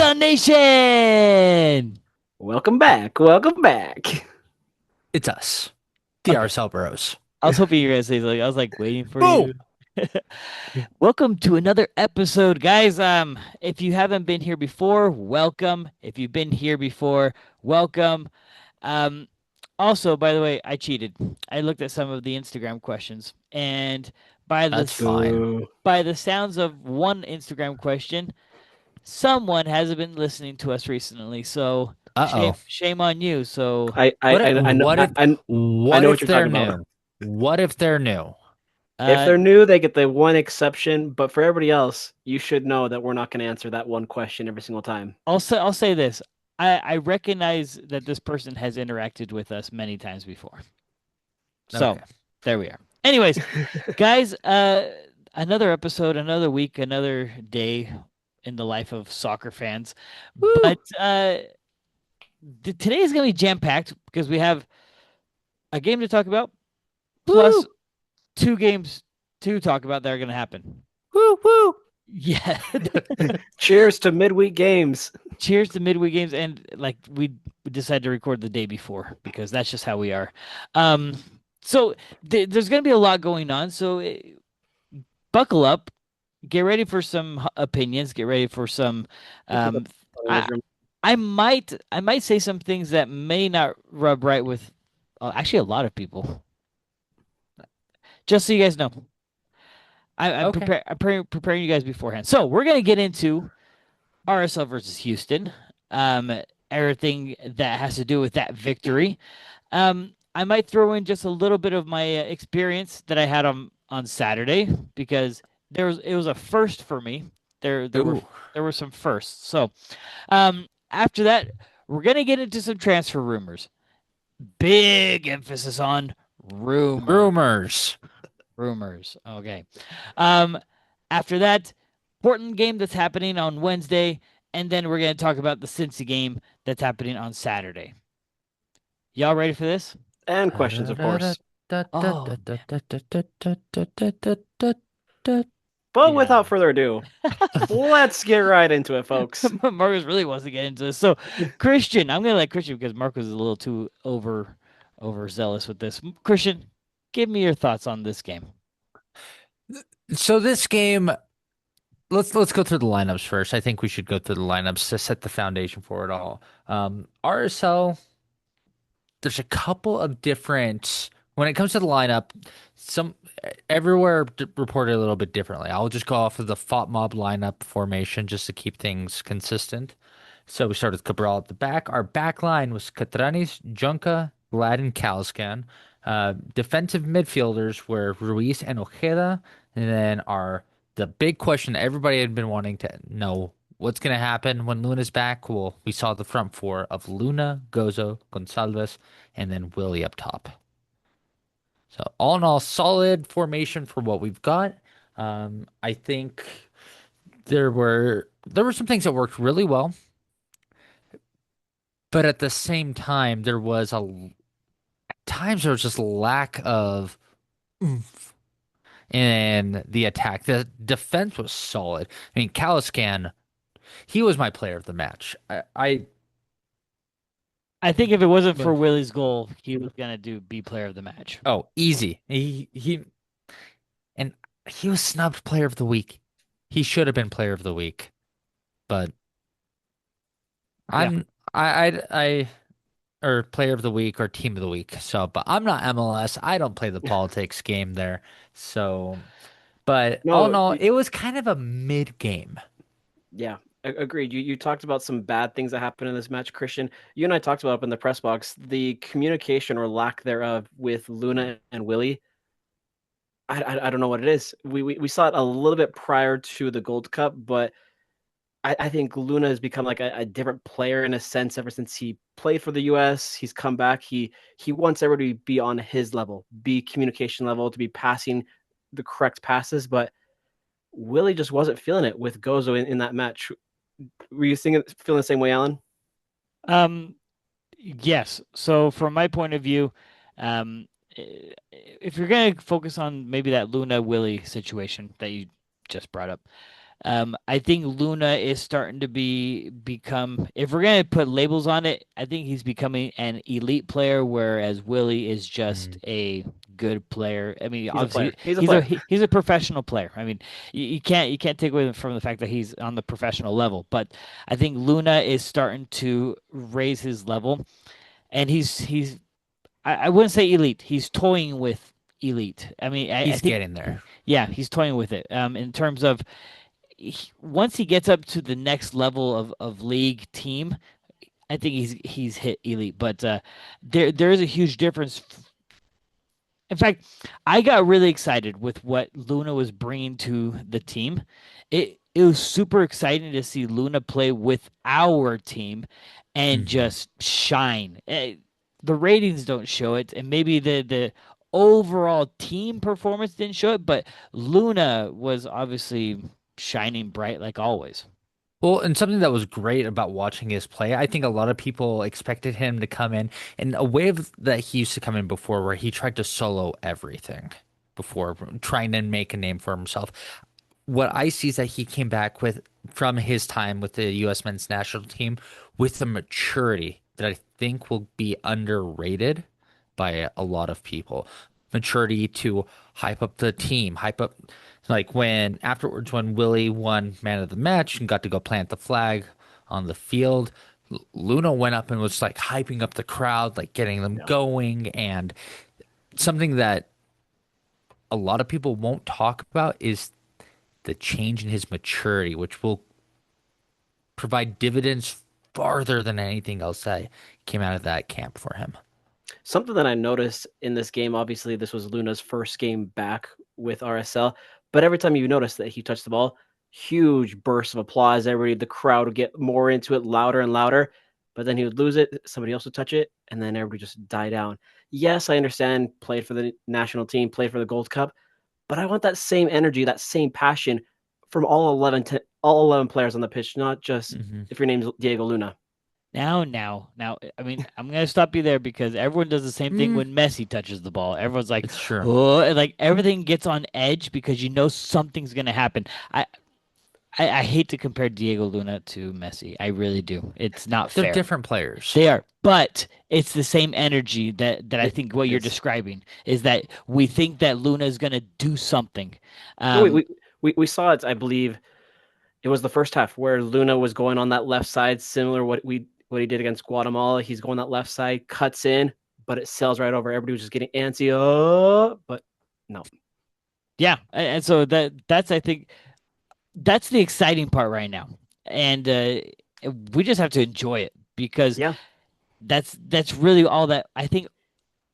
RSL Nation. Welcome back. Welcome back. It's us, the Okay, RSL Bros. I was hoping you were gonna say something. I was like waiting for Boom! you. Welcome to another episode, guys. If you haven't been here before, welcome. If you've been here before, welcome. Um, Also, by the way, I cheated. I looked at some of the Instagram questions, and by the That's s- fine. Boo. by the sounds of one Instagram question, someone hasn't been listening to us recently. So shame, Uh-oh. shame on you. So, I I What if, I, I know what if I what know what if you're they're talking about. new? What if they're new? If uh, they're new, they get the one exception, but for everybody else, you should know that we're not going to answer that one question every single time. I'll say this. I recognize that this person has interacted with us many times before. So Okay. there we are. Anyways, guys, another episode, another week, another day in the life of soccer fans. But Woo! today is going to be jam packed because we have a game to talk about, plus Woo! two games to talk about that are going to happen. Woo! Woo! Yeah. Cheers to midweek games. Cheers to midweek games, and like we decided to record the day before because that's just how we are. Um, so there's going to be a lot going on. So buckle up, get ready for some opinions, get ready for some. With the Um, I I might say some things that may not rub right with actually a lot of people. Just so you guys know, I'm Okay. preparing you guys beforehand. So we're gonna get into RSL versus Houston. Everything that has to do with that victory. I might throw in just a little bit of my experience that I had on Saturday because it was a first for me. There were Ooh. there were some firsts. So, after that, we're gonna get into some transfer rumors. Big emphasis on rumor Rumors. rumors. Okay. Um, After that, Portland game that's happening on Wednesday, and then we're gonna talk about the Cincy game that's happening on Saturday. Y'all ready for this? and questions, of course. Oh, But yeah. without further ado, let's get right into it, folks. Marcus really wants to get into this. So, Christian, I'm gonna let Christian because Marcus is a little too overzealous with this. Christian, give me your thoughts on this game. So this game, let's go through the lineups first. I think we should go through the lineups to set the foundation for it all. RSL, there's a couple of different when it comes to the lineup, some everywhere reported a little bit differently. I'll just go off of the FOT mob lineup formation just to keep things consistent. So we started with Cabral at the back. Our back line was Catranis, Junca, Glad, and Caliscan. Defensive midfielders were Ruiz and Ojeda. And then the big question that everybody had been wanting to know what's going to happen when Luna's back. Well, we saw the front four of Luna, Gozo, Gonçalves, and then Willie up top. So all in all, solid formation for what we've got. I think there were some things that worked really well. But at the same time, at times there was just lack of oomph in the attack. The defense was solid. I mean, Caliscan, he was my player of the match. I think if it wasn't for Well, Willie's goal, he was gonna be player of the match. oh, easy. And he was snubbed player of the week. He should have been player of the week, but Yeah. I'm I or player of the week or team of the week. So, but I'm not MLS. I don't play the politics game there. So, but all in No, all, it was kind of a mid game. yeah, agreed. You talked about some bad things that happened in this match, Christian. You and I talked about up in the press box the communication or lack thereof with Luna and Willie. I don't know what it is. We saw it a little bit prior to the Gold Cup, but I think Luna has become like a different player in a sense ever since he played for the US. He's come back. He wants everybody to be on his level, be communication level, to be passing the correct passes, but Willie just wasn't feeling it with Gozo in that match. Were you feeling the same way, Alan? Um, yes. So from my point of view, if you're gonna focus on maybe that Luna Willie situation that you just brought up, I think Luna is starting to become, if we're gonna put labels on it, I think he's becoming an elite player, whereas Willie is just Mm. a good player. I mean, He's a obviously player. He's a player. he's a professional player. I mean, you can't take away from the fact that he's on the professional level, but I think Luna is starting to raise his level, and he's I wouldn't say elite. He's toying with elite. I mean, I He's think getting there. yeah, he's toying with it. In terms of once he gets up to the next level of league team, I think he's hit elite. But there is a huge difference. In fact, I got really excited with what Luna was bringing to the team. It was super exciting to see Luna play with our team and Hmm. just shine. The ratings don't show it, and maybe the overall team performance didn't show it, but Luna was obviously shining bright like always. Well, and something that was great about watching his play, I think a lot of people expected him to come in a wave that he used to come in before, where he tried to solo everything before trying to make a name for himself. What I see is that he came back with from his time with the U.S. men's national team with a maturity that I think will be underrated by a lot of people. Maturity to hype up the team, hype up like when afterwards when Willie won man of the match and got to go plant the flag on the field, Luna went up and was like hyping up the crowd, like getting them Yeah. going, and something that a lot of people won't talk about is the change in his maturity, which will provide dividends farther than anything else that came out of that camp for him. Something that I noticed in this game, obviously, this was Luna's first game back with RSL, but every time you notice that he touched the ball, huge burst of applause. Everybody, the crowd would get more into it, louder and louder. But then he would lose it, somebody else would touch it, and then everybody just die down. Yes, I understand, played for the national team, played for the Gold Cup, but I want that same energy, that same passion from all 11 players on the pitch, not just Hmm. if your name's Diego Luna. Now. I mean, I'm gonna stop you there because everyone does the same thing Mm, when Messi touches the ball. Everyone's like, it's true. oh, and like everything gets on edge because you know something's gonna happen. I hate to compare Diego Luna to Messi. I really do. It's not They're fair. different players. They are, but it's the same energy that I It think what you're is. describing is that we think that Luna is gonna do something. No, Um, we saw it. I believe it was the first half where Luna was going on that left side, similar what he did against Guatemala. He's going that left side, cuts in, but it sails right over. Everybody was just getting antsy. Oh, but no. yeah, and so that's I think that's the exciting part right now, and we just have to enjoy it because Yeah. that's really all that I think.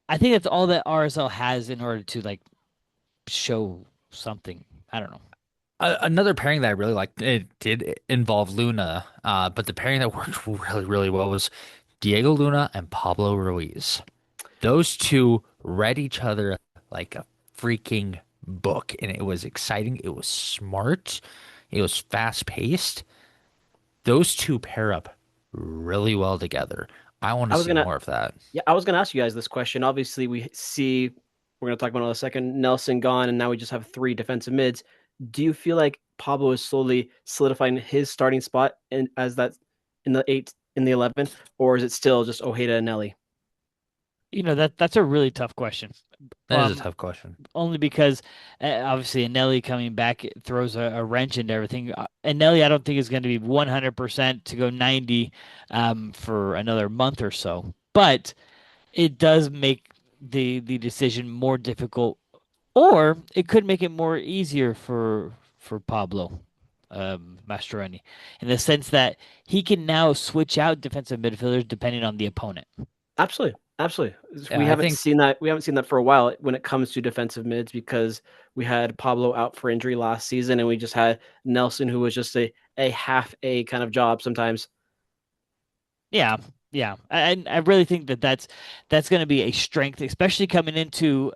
I think that's all that RSL has in order to like show something. I don't know. Another pairing that I really liked, it did involve Luna, but the pairing that worked really, really well was Diego Luna and Pablo Ruiz. Those two read each other like a freaking book, and it was exciting. It was smart. It was fast paced. Those two pair up really well together. I want to I was see gonna more of that. Yeah, I was gonna ask you guys this question. Obviously, we're gonna talk about it in a second. Nelson gone, and now we just have three defensive mids. Do you feel like Pablo is slowly solidifying his starting spot in as that in the 11, or is it still just Ojeda and Nelly? You know that's a really tough question. That is a Um, tough question. Only because obviously Nelly coming back it throws a wrench into everything. And Nelly, I don't think is going to be 100% to go 90 for another month or so. But it does make the decision more difficult, or it could make it more easier for Pablo Mastroeni in the sense that he can now switch out defensive midfielders depending on the opponent. Absolutely, absolutely. Yeah, I think We haven't seen that for a while when it comes to defensive mids because we had Pablo out for injury last season, and we just had Nelson, who was just a half a kind of job sometimes. Yeah, yeah. I really think that that's going to be a strength, especially coming into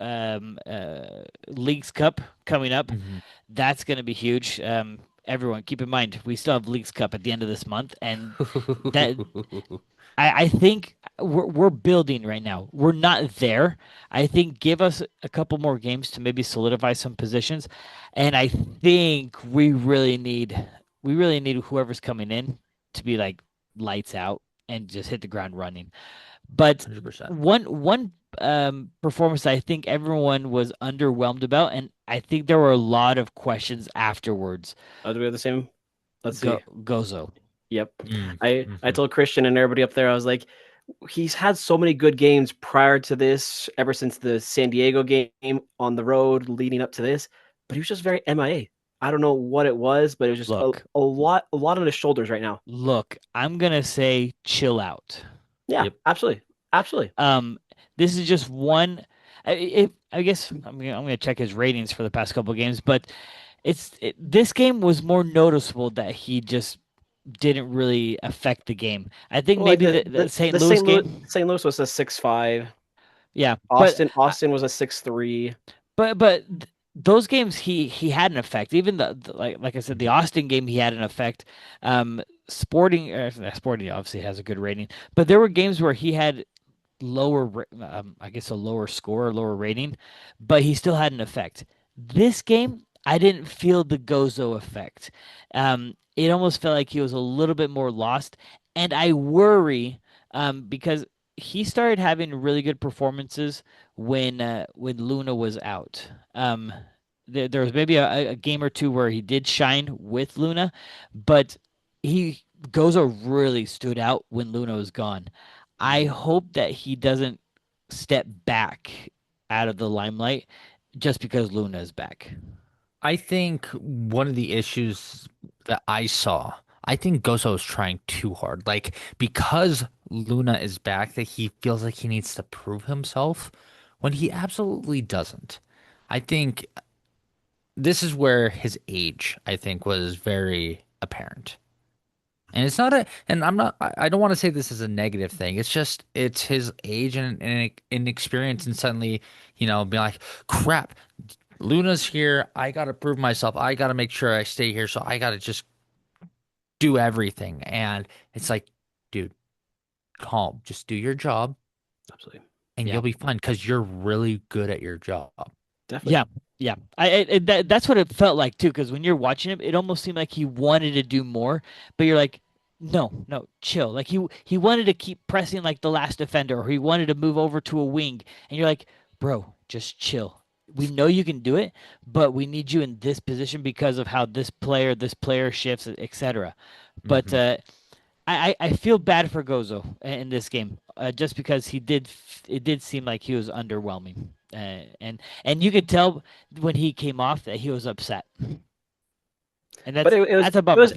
Leagues Cup coming up. mhm. That's going to be huge. everyone, keep in mind we still have Leagues Cup at the end of this month, and that I think we're building right now. We're not there. I think give us a couple more games to maybe solidify some positions, and I think we really need whoever's coming in to be like lights out and just hit the ground running. But 100%. one performance I think everyone was underwhelmed about, and I think there were a lot of questions afterwards. Do we have the same? Let's see. Gozo. Yep. I Mm-hmm. told Christian and everybody up there, I was like, he's had so many good games prior to this, ever since the San Diego game on the road leading up to this, but he was just very MIA. I don't know what it was, but it was just Look, a lot on his shoulders right now. look, I'm gonna say chill out. Yeah, Yep. absolutely. Absolutely. Um, this is just one. I guess I'm gonna check his ratings for the past couple of games, but this game was more noticeable that he just didn't really affect the game. I think Well, like maybe the the the, St. the Louis St. Louis game, St. Louis was a 6-5. yeah, Austin Austin was a 6-3. those games he had an effect. Even like I said, the Austin game he had an effect. Um, Sporting obviously has a good rating, but there were games where he had I guess a lower score, lower rating, but he still had an effect. This game, I didn't feel the Gozo effect. It almost felt like he was a little bit more lost, and I worry because he started having really good performances when Luna was out. There was maybe a game or two where he did shine with Luna, but he Gozo really stood out when Luna was gone. I hope that he doesn't step back out of the limelight just because Luna is back. I think one of the issues that I saw, I think Gozo is trying too hard. Like, because Luna is back, that he feels like he needs to prove himself when he absolutely doesn't. I think this is where his age, I think, was very apparent. And it's not and I'm not, I don't want to say this is a negative thing. It's just, it's his age and inexperience, and suddenly, being like, crap, Luna's here. I gotta prove myself. I gotta make sure I stay here. So I gotta just do everything. And it's like, dude, calm. Just do your job Absolutely. and Yeah. you'll be fine because you're really good at your job. Definitely. Yeah, yeah. That's what it felt like too. Because when you're watching him, it almost seemed like he wanted to do more, but you're like, no, no, chill. Like he wanted to keep pressing like the last defender, or he wanted to move over to a wing, and you're like, bro, just chill. We know you can do it, but we need you in this position because of how this player shifts, etc. But Hmm. I feel bad for Gozo in this game, just because it did seem like he was underwhelming, and you could tell when he came off that he was upset, and But that's it was that's a it bummer. was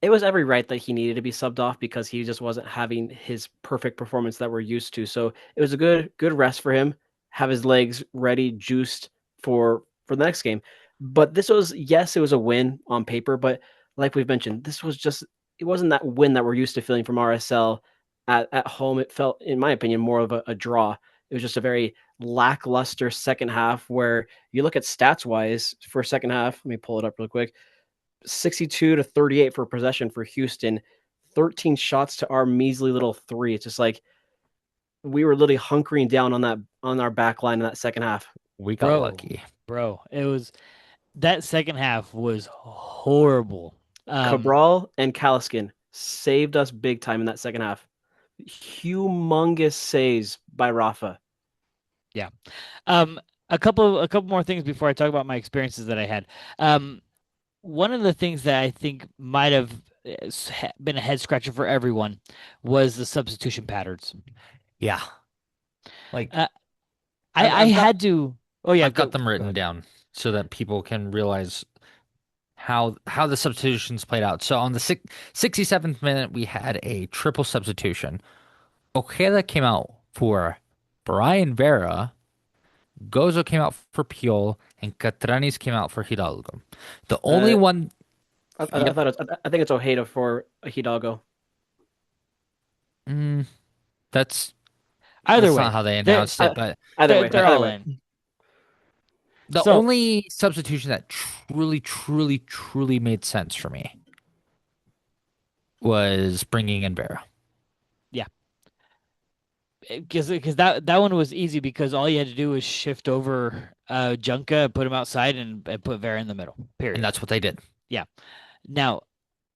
it was every right that he needed to be subbed off because he just wasn't having his perfect performance that we're used to. So it was a good rest for him, have his legs ready, juiced for the next game. But this was, yes, it was a win on paper, but like we've mentioned, this was just, it wasn't that win that we're used to feeling from RSL at home. It felt, in my opinion, more of a draw. It was just a very lackluster second half where you look at stats wise for second half. Let me pull it up real quick. 62 to 38 for possession for Houston, 13 shots to our measly little 3. It's just like we were literally hunkering down on our back line in that second half. We got bro, lucky. bro. It was that second half was horrible. Um, Cabral and Kaliskin saved us big time in that second half. Humongous saves by Rafa. yeah. Um, a couple more things before I talk about my experiences that I had. Um, One of the things that I think might have been a head scratcher for everyone was the substitution patterns. Yeah. Like, Uh, I I've, I I've got, had to. Oh yeah, I've got go them go written ahead. down so that people can realize how the substitutions played out. So on the 67th minute, we had a triple substitution. Ojeda came out for Brian Vera, Gozo came out for Piol, and Catranis came out for Hidalgo. The only Uh, one, I yep, thought I think it's Ojeda for Hidalgo. mm, that's Either that's not way, how they they're announced it, Uh, but either they're way, they're either all way. in. The So only substitution that truly, truly, truly made sense for me was bringing in Vera. yeah, because that one was easy because all you had to do was shift over Junka, put him outside, and put Vera in the middle. And Period. that's what they did. Yeah. Now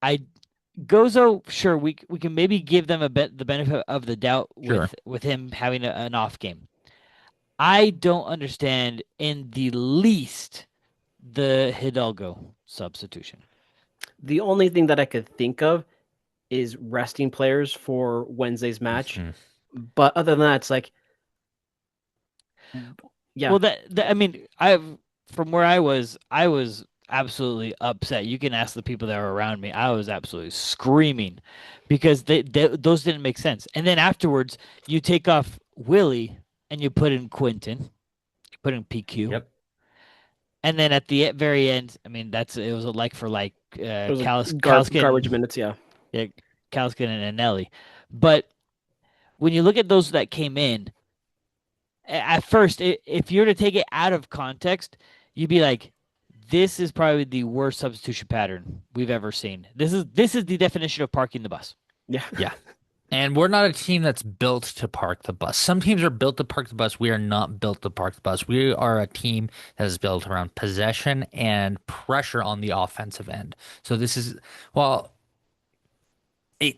I Gozo, sure, we can maybe give them the benefit of the doubt Sure. with him having an off game. I don't understand in the least the Hidalgo substitution. The only thing that I could think of is resting players for Wednesday's match. Mhm. But other than that, it's like, yeah, Well, that I mean, I've from where I was absolutely upset. You can ask the people that were around me. I was absolutely screaming because those didn't make sense. And then afterwards, you take off Willie and you put in Quinton, you put in PQ, Yep. and then at the very end, I mean, it was a like for like it was like garbage Kalaskin, minutes. Yeah, yeah, Kalaskin and Anelli. But when you look at those that came in, at first, if you were to take it out of context, you'd be like, "This is probably the worst substitution pattern we've ever seen. This is the definition of parking the bus." yeah. Yeah. And we're not a team that's built to park the bus. Some teams are built to park the bus. We are not built to park the bus. We are a team that is built around possession and pressure on the offensive end. So this is, well, it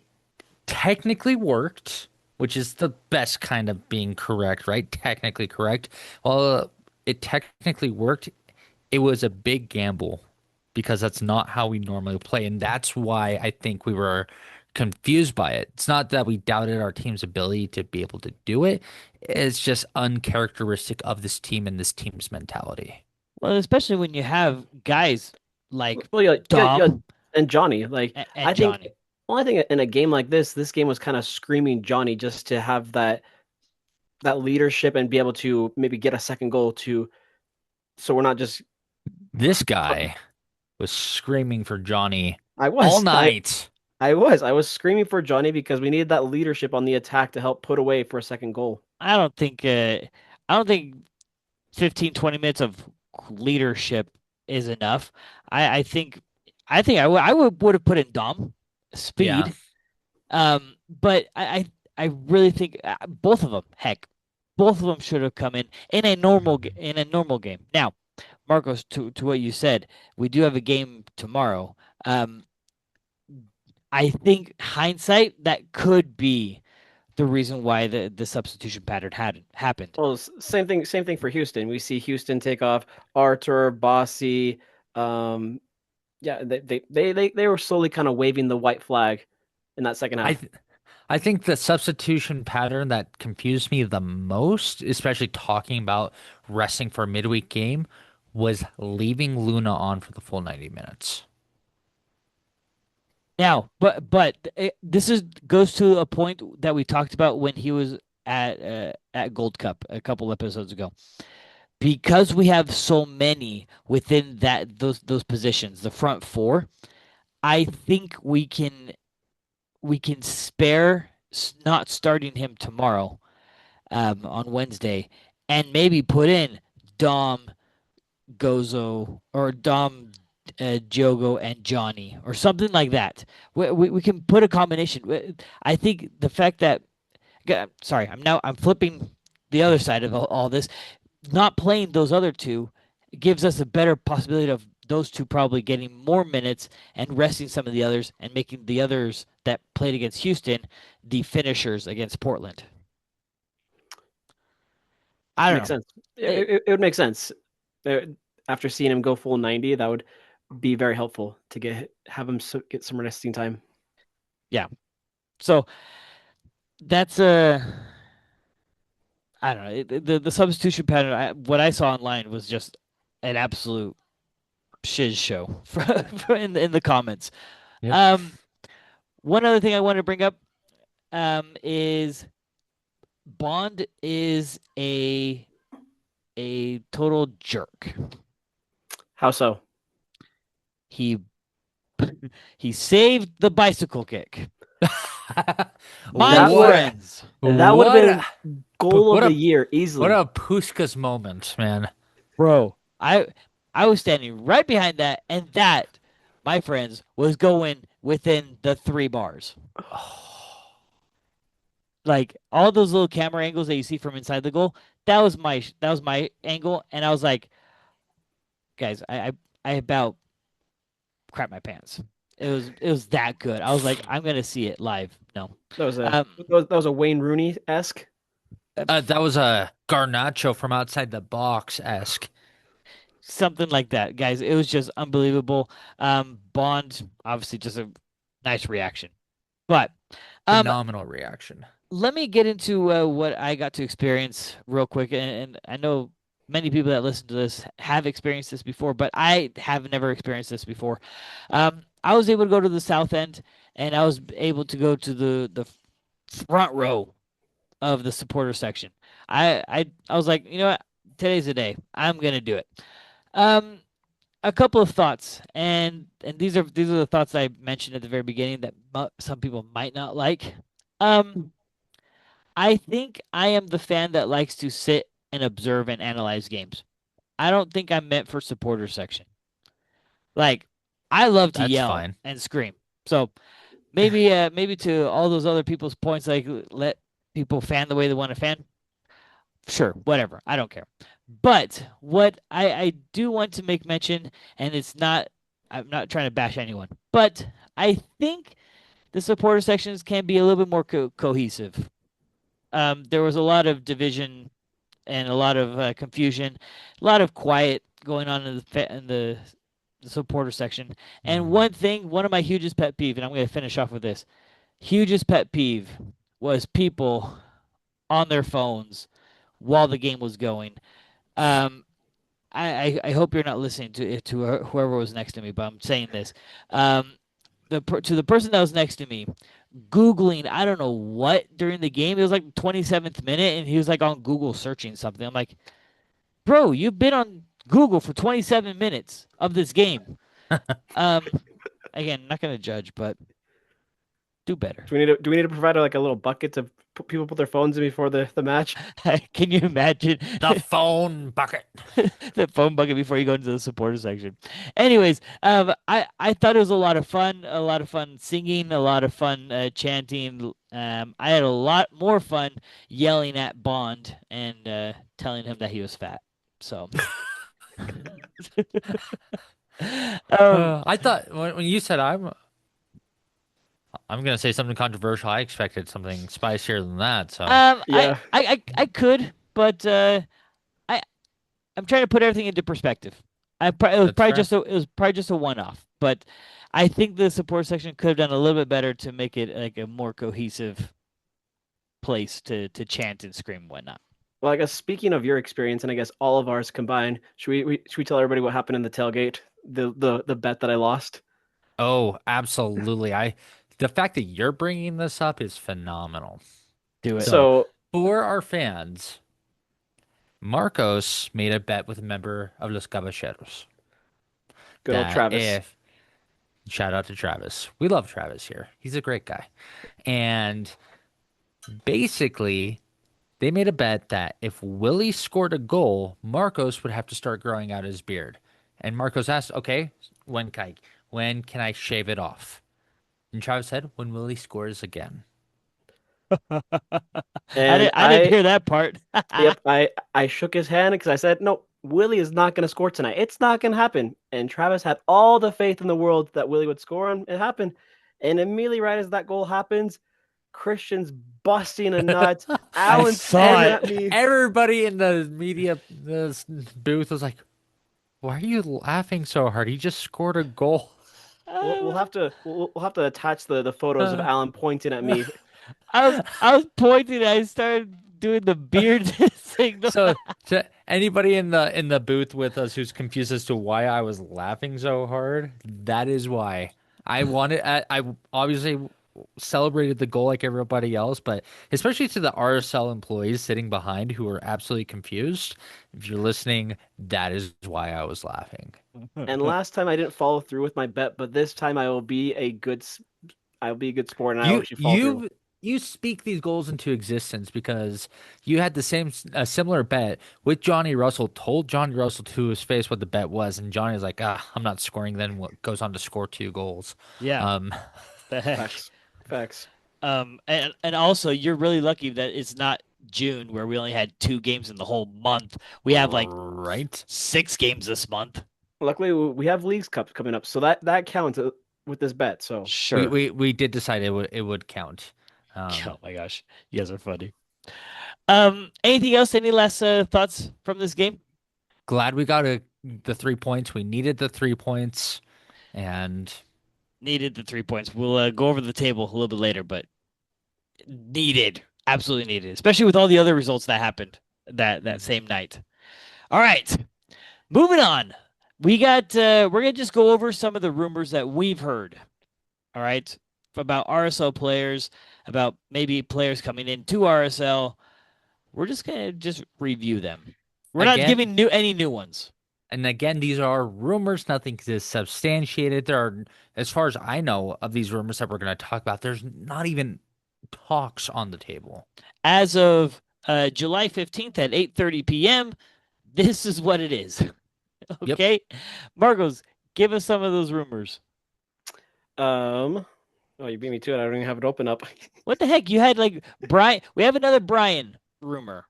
technically worked, which is the best kind of being correct, right? Technically correct. Well, it technically worked. It was a big gamble because that's not how we normally play. And that's why I think we were confused by it. It's not that we doubted our team's ability to be able to do it. It's just uncharacteristic of this team and this team's mentality. Well, especially when you have guys like Well, yeah, Dom and Johnny. Like, and I think, Johnny. well, I think in a game like this game was kind of screaming Johnny just to have that leadership and be able to maybe get a second goal to, so we're not just. This guy was screaming for Johnny I all was, night. I was screaming for Johnny because we needed that leadership on the attack to help put away for a second goal. I don't think 15 20 minutes of leadership is enough. I would have put in Dom Yeah. speed. But I really think both of them, heck, both of them should have come in in a normal game. Now, Marcos, to what you said, we do have a game tomorrow. I think hindsight that could be the reason why the substitution pattern hadn't happened. Well, same thing for Houston. We see Houston take off Artur, Bossy. Yeah, they were slowly kind of waving the white flag in that second I half. th I think the substitution pattern that confused me the most, especially talking about resting for a midweek game, was leaving Luna on for the full 90 minutes. Now, this is goes to a point that we talked about when he was at Gold Cup a couple episodes ago. Because we have so many within those positions, the front four, I think we can spare not starting him tomorrow on Wednesday and maybe put in Dom Gozo or Dom Diogo and Johnny or something like that. We can put a combination. I think the fact that sorry, I'm flipping the other side of all this. Not playing those other two gives us a better possibility of those two probably getting more minutes and resting some of the others and making the others that played against Houston the finishers against Portland. I don't Makes know. sense. It, It would make sense. Uh, After seeing him go full 90, that would be very helpful to have him get some resting time. yeah. So that's a I don't know. The substitution pattern. What I saw online was just an absolute shiz show in the comments. Yep. Um, one other thing I want to bring up is Bond is a total jerk. How so? He he saved the bicycle kick. My That would friends, that would have what been a goal of what the a year what easily. a Puskás moment, man. bro. I I was standing right behind that, and that, my friends, was going within the 3 bars. Oh, Like all those little camera angles that you see from inside the goal, that was my angle, and I was like, guys, I about crap my pants. It was that good. I was like, I'm gonna see it live. No, That was a um, that was a Wayne Rooney-esque. that was a Garnacho from outside the box esque. something like that, guys. It was just unbelievable. Bond, obviously, just a nice reaction, but um, Phenomenal reaction. let me get into what I got to experience real quick, and I know many people that listen to this have experienced this before, but I have never experienced this before. I was able to go to the south end, and I was able to go to the front row of the supporter section. I was like, you know what? Today's the day. I'm gonna do it. Um, a couple of thoughts, and these are the thoughts I mentioned at the very beginning that some people might not like. Um, I think I am the fan that likes to sit and observe and analyze games. I don't think I'm meant for supporter section. Like, I love to That's yell fine. and scream. So maybe to all those other people's points, like let people fan the way they want to fan. Sure, whatever. I don't care. But what I do want to make mention, and I'm not trying to bash anyone, but I think the supporter sections can be a little bit more cohesive. There was a lot of division and a lot of confusion, a lot of quiet going on in the supporter section. And Mhm. one of my hugest pet peeve, and I'm going to finish off with this hugest pet peeve was people on their phones while the game was going. Um, I hope you're not listening to whoever was next to me, but I'm saying this. Um, to the person that was next to me, Googling, I don't know what during the game. It was like 27th minute, and he was like on Google searching something. I'm like, bro, you've been on Google for 27 minutes of this game. Um, Again, not gonna judge, but do better. Do we need to provide like a little bucket to put people put their phones in before the match? Can you imagine The phone bucket. the phone bucket before you go into the supporter section? Anyways, I thought it was a lot of fun singing, a lot of fun chanting. I had a lot more fun yelling at Bond and telling him that he was fat. So, um, I thought when you said I'm gonna say something controversial. I expected something spicier than that. So Yeah. I could, but I I'm trying to put everything into perspective. that's fair. It was probably just a one off, but I think the support section could have done a little bit better to make it like a more cohesive place to chant and scream and whatnot. Well, I guess speaking of your experience, and I guess all of ours combined, should we tell everybody what happened in the tailgate? The bet that I lost. Oh, absolutely. The fact that you're bringing this up is phenomenal. Do it. So So for our fans, Marcos made a bet with a member of Los Caballeros good old that Travis. if shout out to Travis, we love Travis here. He's a great guy, and basically they made a bet that if Willie scored a goal, Marcos would have to start growing out his beard. And Marcos asked, "Okay, when can I shave it off?" And Travis said, "When Willie scores again." And I didn't hear that part. yep, I shook his hand because I said, no, Willie is not going to score tonight. It's not going to happen. And Travis had all the faith in the world that Willie would score, and it happened. And immediately right as that goal happens, Christian's busting a nut. I Alan's saw pointing at it. me. Everybody in the media booth was like, "Why are you laughing so hard? He just scored a goal." We'll have to attach the photos of Uh, Alan pointing at me. I was pointing. I started doing the beard signal. so to anybody in the booth with us who's confused as to why I was laughing so hard, that is why. I obviously celebrated the goal like everybody else, but especially to the RSL employees sitting behind who were absolutely confused. If you're listening, that is why I was laughing. And last time I didn't follow through with my bet, but this time I will be a good sport and I will You actually follow through. you you speak these goals into existence because you had the same a similar bet with Johnny Russell. Told Johnny Russell to his face what the bet was, and Johnny was like, "Ah, I'm not scoring." Then what goes on to score 2 goals. Yeah, Um, the heck. Facts. Facts. And also you're really lucky that it's not June where we only had 2 games in the whole month. We have like right. 6 games this month. Luckily, we have Leagues Cup coming up, so that counts with this bet. So We Sure. we we did decide it would count. Oh my gosh, you guys are funny. Anything else? Any last thoughts from this game? Glad we got the 3 points. We needed the 3 points, and Needed the 3 points. We'll go over the table a little bit later, but needed, absolutely needed, especially with all the other results that happened that same night. All right, moving on. We're gonna just go over some of the rumors that we've heard. All right, about RSL players, about maybe players coming into RSL. We're just gonna just review them. We're not again, giving any new ones. these are rumors. Nothing is substantiated. There are, as far as I know, of these rumors that we're going to talk about, there's not even talks on the table. As of July 15th at 8:30 p.m., this is what it is. Yep. Okay, Marcos, give us some of those rumors. oh, you beat me to it. I don't even have it open up. What the heck? You had like Brian. We have another Brian rumor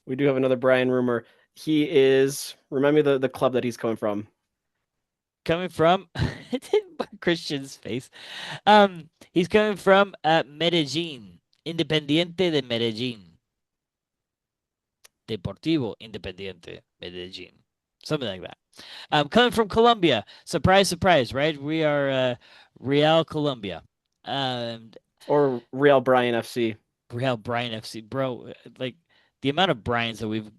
We do have another Brian rumor. He is. Remind me the club that he's coming from. coming from Christian's face. He's coming from Medellin, Independiente de Medellin, Deportivo Independiente Medellin, something like that. Coming from Colombia. Surprise, surprise, right? We are Real Colombia. Um, Or Real Brian FC. Real Brian FC, bro. Like the amount of Brian's that we've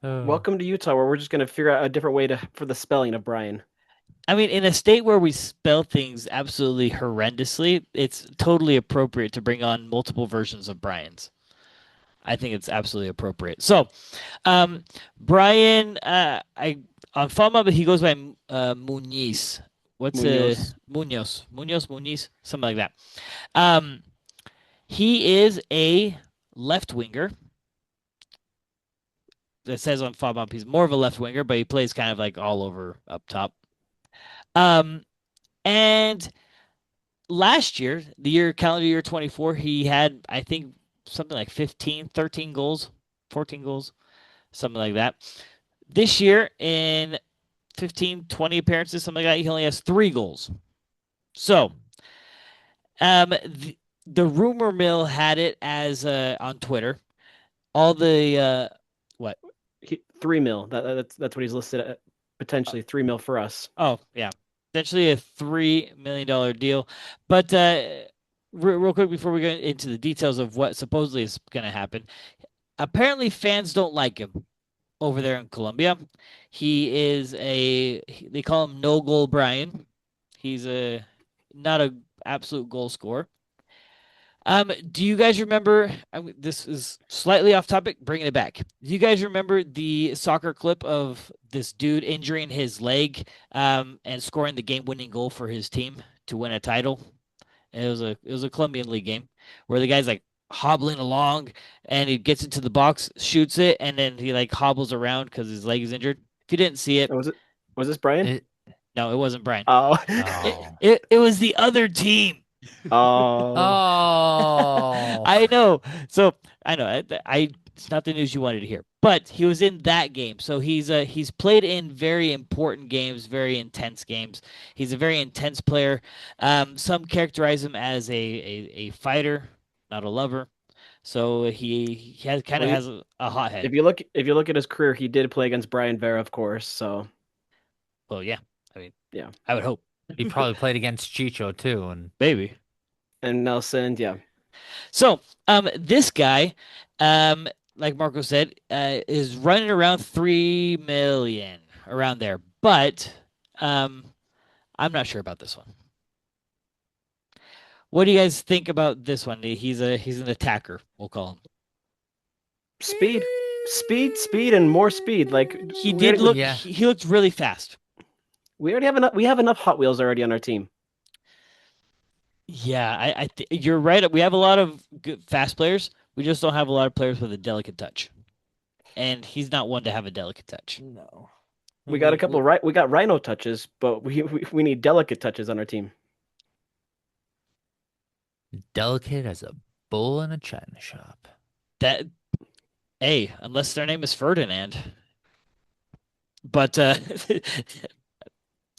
Welcome to Utah, where we're just gonna figure out a different way for the spelling of Brian. I mean, in a state where we spell things absolutely horrendously, it's totally appropriate to bring on multiple versions of Brian's. I think it's absolutely appropriate. So, Brian, I on FOMO, he goes by Muniz. What's Munoz. Muniz, something like that. Um, he is a left winger. It says on FOMO he's more of a left winger, but he plays kind of like all over up top. Um, and last year, the year calendar year 24, he had, I think, something like 15, 13 goals, 14 goals, something like that. This year, in 15, 20 appearances, something like that, he only has 3 goals. So, the rumor mill had it as on Twitter. All the what? 3 mil. That's what he's listed at. Potentially 3 mil for us. Oh, yeah. Essentially a $3 million deal. But real quick before we get into the details of what supposedly is going to happen, apparently fans don't like him over there in Colombia. They call him No Goal Brian. He's not a absolute goal scorer. Do you guys remember? This is slightly off topic. Bringing it back. Do you guys remember the soccer clip of this dude injuring his leg, and scoring the game-winning goal for his team to win a title? And it was a Colombian league game where the guy's like hobbling along and he gets into the box, shoots it, and then he like hobbles around because his leg is injured. If you didn't see it, Oh, was this Brian? It, no, it wasn't Brian. Oh. It, oh. it was the other team. Oh. Oh. I know. So I know. It's not the news you wanted to hear, but he was in that game. So he's played in very important games, very intense games. He's a very intense player. Some characterize him as a fighter, not a lover. So he has kind of Well, has a hot head. if you look at his career, he did play against Brian Vera, of course. So Well, yeah. I mean, yeah, I would hope. He probably played against Chicho too, and Maybe. and Nelson, yeah. So, this guy, like Marco said, is running around 3 million around there, but I'm not sure about this one. What do you guys think about this one? He's an attacker. We'll call him. Speed, and more speed. Like He did look. Yeah. He looked really fast. we already have enough. We have enough Hot Wheels already on our team. Yeah, you're right. We have a lot of good fast players. We just don't have a lot of players with a delicate touch, and he's not one to have a delicate touch. No. We got a We couple right. We got Rhino touches, but we need delicate touches on our team. delicate as a bull in a china shop. That hey, unless their name is Ferdinand, but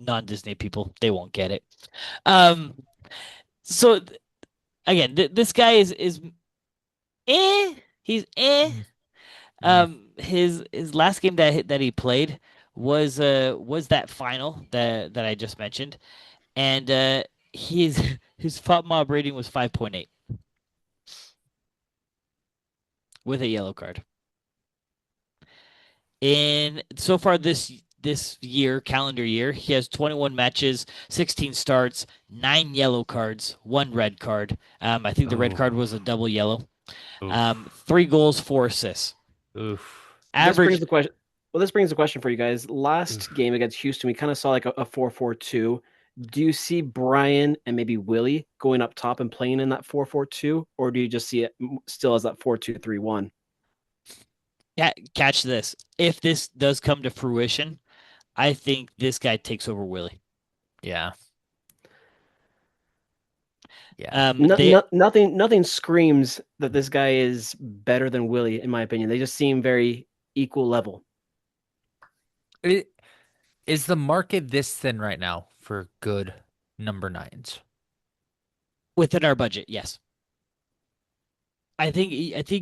non-Disney people they won't get it. Um, so again, this guy is eh. He's eh. Mm, mm. His last game that he played was that final that I just mentioned, and his his FOT mob rating was 5.8 with a yellow card. In so far this year, calendar year, he has 21 matches, 16 starts, 9 yellow cards, 1 red card. I think the red Oh, card was a double yellow. oof, 3 goals, 4 assists. oof, This brings Average the question. Well, this brings the question for you guys. Last oof. game against Houston, we kind of saw like a 4-4-2. Do you see Brian and maybe Willie going up top and playing in that 4-4-2, or do you just see it still as that 4-2-3-1? catch this. If this does come to fruition, I think this guy takes over Willie. Yeah, yeah. No, They no, nothing screams that this guy is better than Willie, in my opinion. They just seem very equal level. It, is the market this thin right now for good number nines? within our budget, yes. I think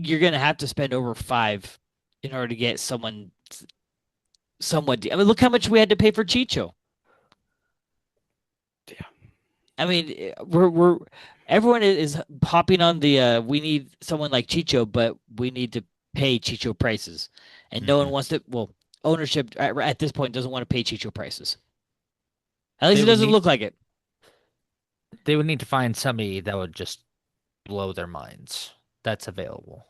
you're gonna have to spend over 5 in order to get someone somewhat. I mean, look how much we had to pay for Chicho. Yeah. I mean, we're everyone is hopping on the we need someone like Chicho, but we need to pay Chicho prices, and no one Hmm. wants to. Well, ownership at this point doesn't want to pay Chicho prices. At least They it would doesn't need look like it. they would need to find somebody that would just blow their minds. That's available.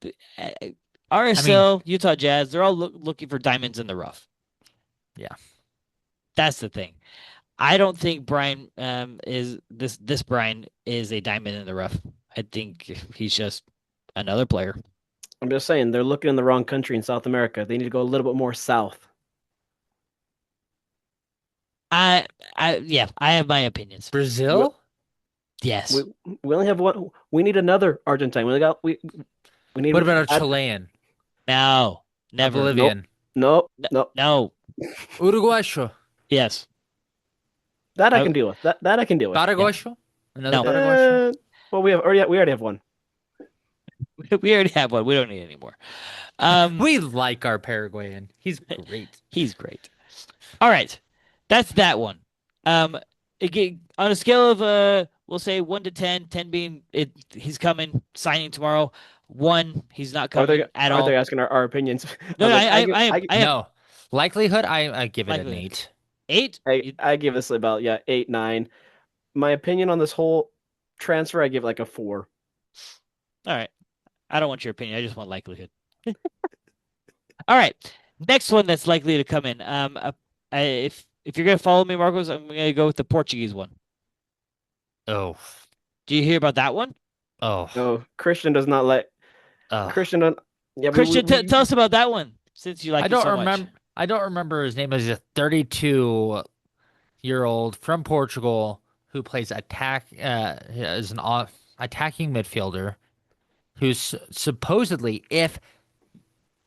Uh, I mean, RSL, Utah Jazz, they're all looking for diamonds in the rough. yeah. That's the thing. I don't think Brian is this Brian is a diamond in the rough. I think he's just another player. I'm just saying they're looking in the wrong country in South America. They need to go a little bit more south. I yeah, I have my opinions. We, Brazil? we, Yes. we only have one. We need another Argentine. We need What about a add, Chilean? No. A Never. nope, Bolivian? nope, No. nope. No. Uruguayo? Yes. That I I, can deal with. That I can deal with. yeah. Paraguayo? Another No. Paraguayo? Well, we already have one. We already have one. We don't need any more. Um, We like our Paraguayan. He's great. he's great. All right. That's that one. Again, on a scale of we'll say 1 to 10, 10 being he's coming, signing tomorrow. 1, he's not Are they coming at are they all. asking our opinions? I No, was no, like, I I have No. Likelihood, I give it an likelihood. 8. 8? I, I give this about 8, 9. My opinion on this whole transfer, I give it like a 4. All right. I don't want your opinion. I just want likelihood. All right. Next one that's likely to come in. If you're gonna follow me, Marcos, I'm gonna go with the Portuguese one. Oh. Do you hear about that one? Oh. No, Christian does not let Oh. Christian. Don't, yeah, Christian, tell us about that one since you like it so much. I don't remember his name. Is a 32-year-old from Portugal who plays as an attacking midfielder who's supposedly, if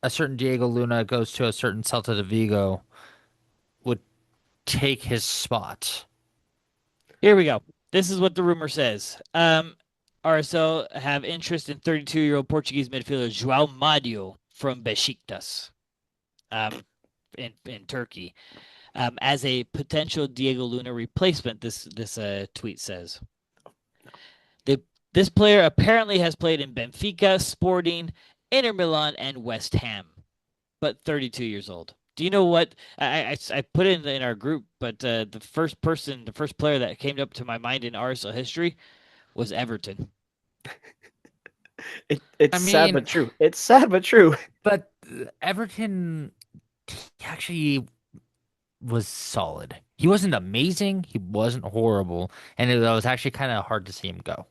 a certain Diego Luna goes to a certain Celta de Vigo, would take his spot. Here we go. This is what the rumor says. RSL have interest in 32-year-old Portuguese midfielder João Mario from Besiktas, in Turkey, as a potential Diego Luna replacement. This tweet says. This player apparently has played in Benfica, Sporting, Inter Milan, and West Ham, but 32 years old. Do you know what I put it in our group? But the first player that came up to my mind in RSL history was Everton. It's I sad mean, but true. It's sad but true. but Everton actually was solid. He wasn't amazing. He wasn't horrible, and it was actually kind of hard to see him go.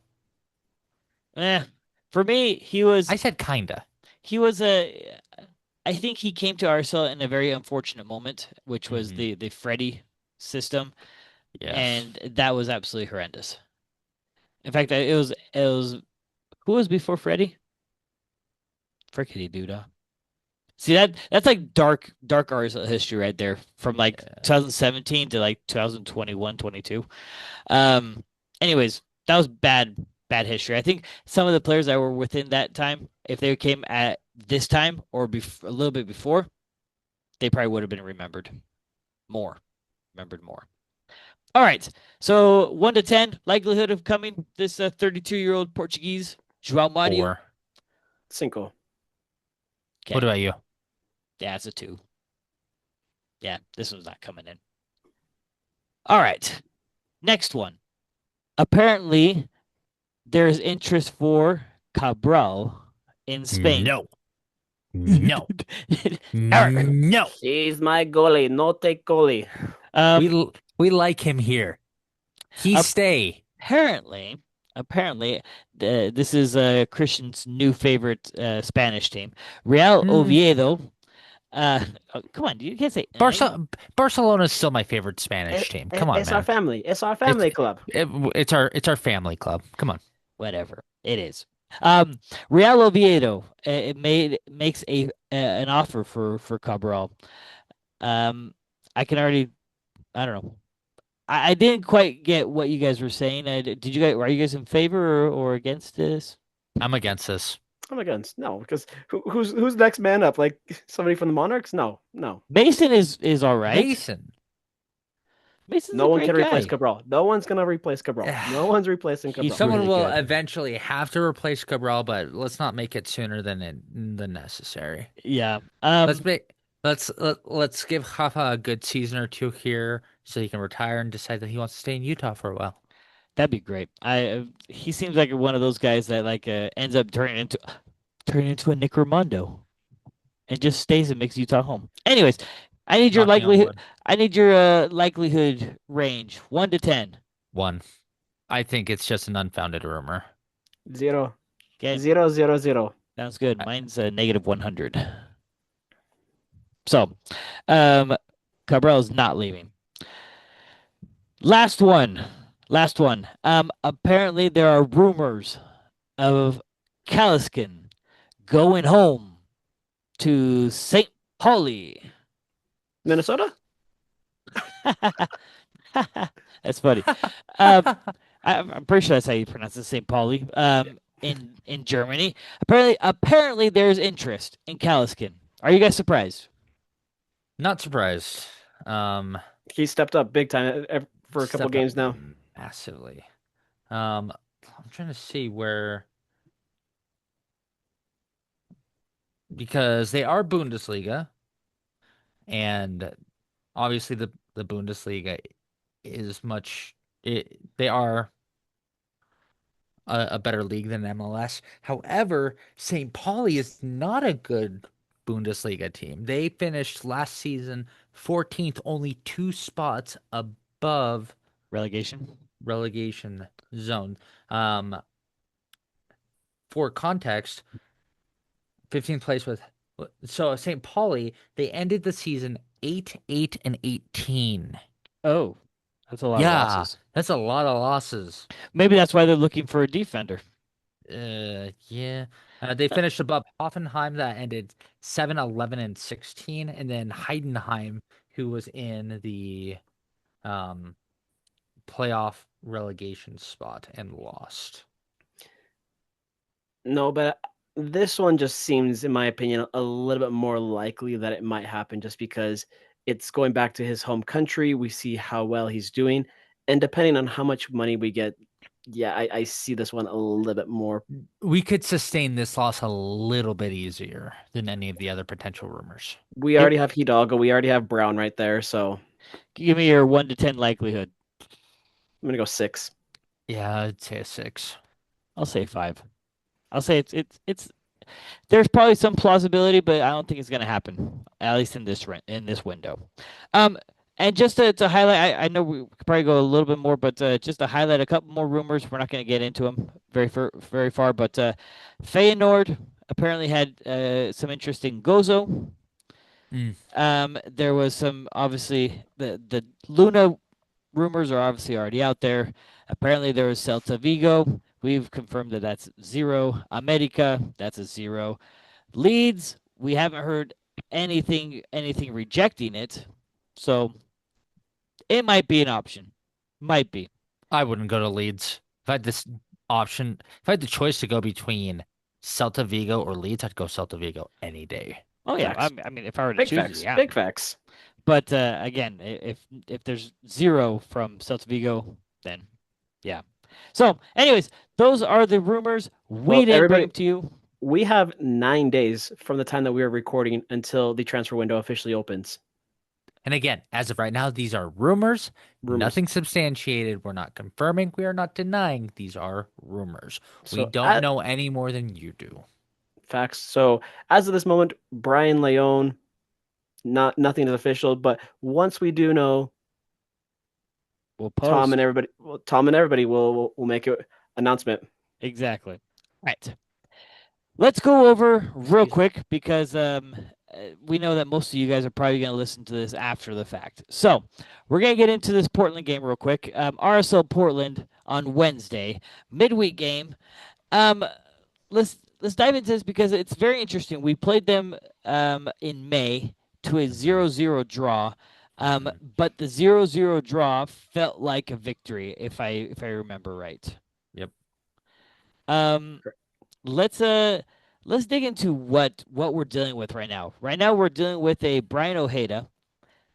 Eh, for me, I said kinda. he was a. I think he came to RSL in a very unfortunate moment, which was Hmm. the Freddie system, Yes. and that was absolutely horrendous. In fact, it was who was before Freddie? Frickety Duda. See that's like dark RSL history right there from like Yeah. 2017 to like 2021, 22. Um, anyways, that was bad history. I think some of the players that were within that time, if they came at this time or a little bit before, they probably would have been more, remembered more. All right, so 1 to 10 likelihood of coming. This 32-year-old Portuguese João Mario. 4. Cinco. What Okay, about you? yeah, it's a 2. Yeah, this one's not coming in. All right, next one. Apparently, there is interest for Cabral in Spain. No. No. Eric. No. He's my goalie. No take goalie. Um, We like him here. He stay. apparently, apparently, this is Christian's new favorite Spanish team, Real Mm. Oviedo. Oh, come on, you can't say Barcelona is still my favorite Spanish team. Come on, It's our man. family. It's our It's family club. it's our family club. Come on. whatever it is. Real Oviedo it makes a an offer for Cabral. Um, I can already I don't know. I didn't quite get what you guys were saying. Did you guys are you guys in favor or against this? I'm against this. Oh my goodness, no, because who's next man up? Like somebody from the Monarchs? No, no, Mason is all right. Mason. Mason's no a one great can replace guy. Cabral. No one's gonna replace Cabral. No one's replacing He's Cabral. Someone really will good. eventually have to replace Cabral, but let's not make it sooner than necessary. Yeah. Let's make let's give Rafa a good season or two here so he can retire and decide that he wants to stay in Utah for a while. That'd be great. I he seems like one of those guys that like ends up turning into a Nick Raimondo and just stays and makes Utah home. Anyways, I need your Knocking on likelihood. wood. I need your likelihood range 1 to 10. 1. I think it's just an unfounded rumor. Zero, Okay, zero, zero, zero. sounds good. I- Mine's a negative 100. So, um, Cabral's not leaving. Last one. Last one. Apparently there are rumors of Kaliskin going home to St. Pauli. Minnesota? That's funny. Um, I'm pretty sure that's how you pronounce it, St. Pauli. In Germany. Apparently there's interest in Kaliskin. Are you guys surprised? Not surprised. He stepped up big time for a couple Stepped up games now. massively. I'm trying to see where because they are Bundesliga, and obviously the Bundesliga is they are a better league than MLS. However, St. Pauli is not a good Bundesliga team. They finished last season 14th, only 2 spots above Relegation? relegation zone. Um, for context, 15th place with so St. Pauli, they ended the season 8-8-18. Oh, that's a lot of Yeah, losses. that's a lot of losses. Maybe that's why they're looking for a defender. Yeah. They finished above Hoffenheim that ended 7-11-16, and then Heidenheim, who was in the um playoff relegation spot and lost. No, but this one just seems, in my opinion, a little bit more likely that it might happen just because it's going back to his home country. We see how well he's doing. And depending on how much money we get, yeah, I see this one a little bit more. We could sustain this loss a little bit easier than any of the other potential rumors. We already have Hidalgo. We already have Brown right there. So Give me your 1 to 10 likelihood. I'm going to go 6. Yeah, I'd say a 6. I'll say 5. I'll say it's there's probably some plausibility, but I don't think it's gonna happen. At least in this window. Um, And just to highlight, I know we could probably go a little bit more, but just to highlight a couple more rumors. We're not going to get into them very far, but Feyenoord apparently had some interesting Gozo. Mm. There was some obviously the Luna rumors are obviously already out there. Apparently there was Celta Vigo. We've confirmed that that's zero. America, that's a zero. Leeds, we haven't heard anything rejecting it. So it might be an option. Might be. I wouldn't go to Leeds. If I had this option, if I had the choice to go between Celta Vigo or Leeds, I'd go Celta Vigo any day. Oh yeah, Facts. I mean, if I were to Big choose, facts. yeah. Big facts. But again, if there's zero from Celta Vigo, then yeah. So, anyways, those are the rumors we Well, didn't everybody, bring to you. we have 9 days from the time that we are recording until the transfer window officially opens. And again, as of right now, these are rumors, Rumors. nothing substantiated. We're not confirming, we are not denying. These are rumors. We So, don't know any more than you do. facts. So, as of this moment, Brian Leone, nothing is official. But once we do know, We'll post. Tom and everybody will make an announcement. Exactly. Right. Let's go over real Excuse me. quick because we know that most of you guys are probably going to listen to this after the fact. So we're going to get into this Portland game real quick. RSL Portland on Wednesday, midweek game. Um, let's dive into this because it's very interesting. We played them in May to a 0-0 draw. Mhm. But the 0-0 draw felt like a victory if I remember right. Yep. Um, let's let's dig into what we're dealing with right now. Right now we're dealing with a Brian Ojeda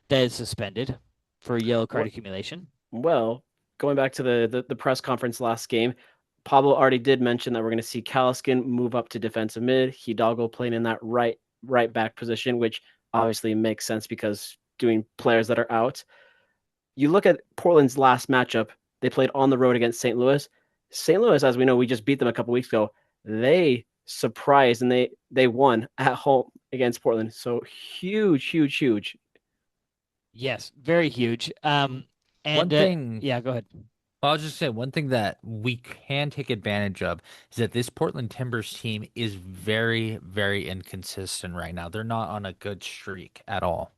that is suspended for yellow card What? accumulation. Well, going back to the press conference last game, Pablo already did mention that we're going to see Caliskin move up to defensive mid, Hidalgo playing in that right back position, which obviously makes sense because doing players that are out. You look at Portland's last matchup, they played on the road against St. Louis. St. Louis, as we know, we just beat them a couple weeks ago. They surprised and they won at home against Portland. So huge, huge, huge. Yes, very huge. And One thing, yeah, go ahead. I'll just say one thing that we can take advantage of is that this Portland Timbers team is very, very inconsistent right now. They're not on a good streak at all.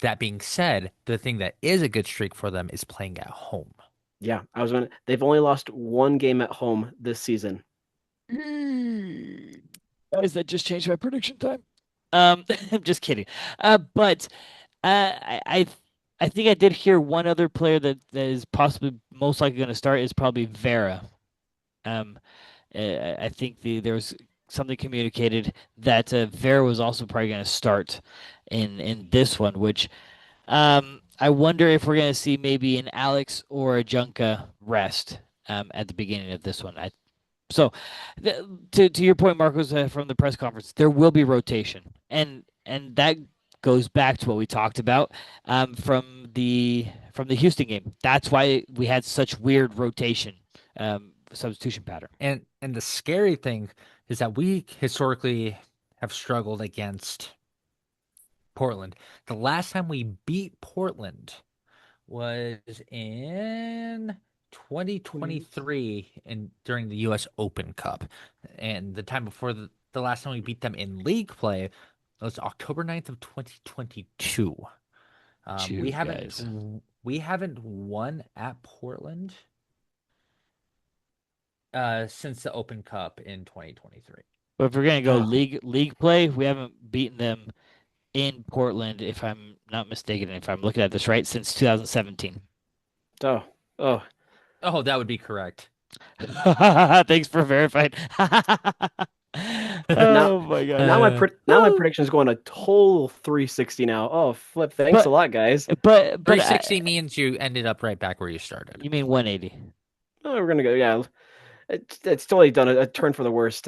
That being said, the thing that is a good streak for them is playing at home. Yeah, they've only lost one game at home this season. Guys, that just changed my prediction time. I'm just kidding. But I think I did hear one other player that is possibly most likely going to start is probably Vera. Um, I think there was something communicated that Vera was also probably going to start in this one, which I wonder if we're going to see maybe an Alex or a Junka rest at the beginning of this one. So, to your point, Marcos, from the press conference, there will be rotation, and that goes back to what we talked about from the Houston game. That's why we had such weird rotation substitution pattern. And the scary thing is that we historically have struggled against Portland. The last time we beat Portland was in 2023 and during the US Open Cup. And the time before the last time we beat them in league play was October 9th of 2022. We Two haven't guys. we haven't won at Portland since the Open Cup in 2023. But if we're gonna go Oh, league play, we haven't beaten them in Portland, if I'm not mistaken, if I'm looking at this right, since 2017. oh, oh. Oh, that would be correct. Thanks for verifying. Now, Oh my god. now my prediction is going a total 360 now. Oh, flip! Thanks a But lot, guys. but 360 means you ended up right back where you started. you mean 180? Oh, we're gonna go. Yeah, it's totally done a turn for the worst.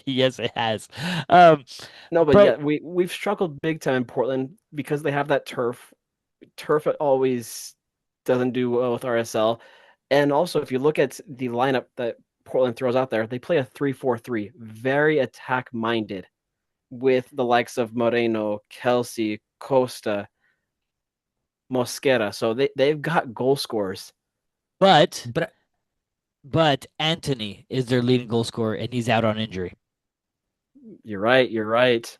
Yes, it has. Um, No, but yeah, but we've struggled big time in Portland because they have that turf. Turf always doesn't do well with RSL. And also, if you look at the lineup that Portland throws out there, they play a 3-4-3, very attack minded with the likes of Moreno, Kelsey, Costa. Mosquera. So they've got goal scorers. But But but Anthony is their leading goal scorer, and he's out on injury. You're right. You're right.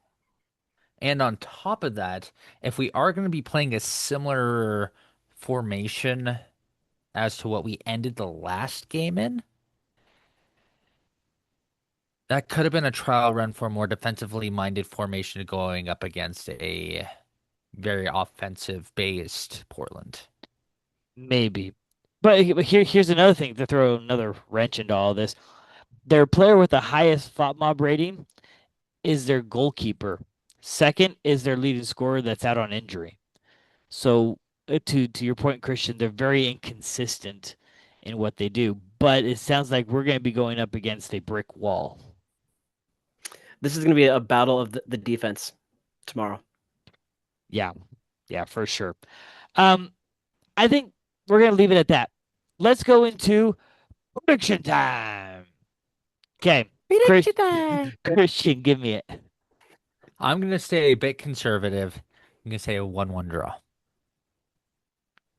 and on top of that, if we are going to be playing a similar formation as to what we ended the last game in, that could have been a trial run for a more defensively minded formation going up against a very offensive based Portland. Maybe. But here's another thing to throw another wrench into all this. Their player with the highest thought mob rating is their goalkeeper. Second is their leading scorer that's out on injury. So to your point, Christian, they're very inconsistent in what they do. But it sounds like we're going to be going up against a brick wall. This is going to be a battle of the defense tomorrow. Yeah, yeah, for sure. Um, I think we're going to leave it at that. Let's go into prediction time. Okay, Chris, Prediction time. Christian, give me it. I'm going to stay a bit conservative. I'm going to say a 1-1 draw.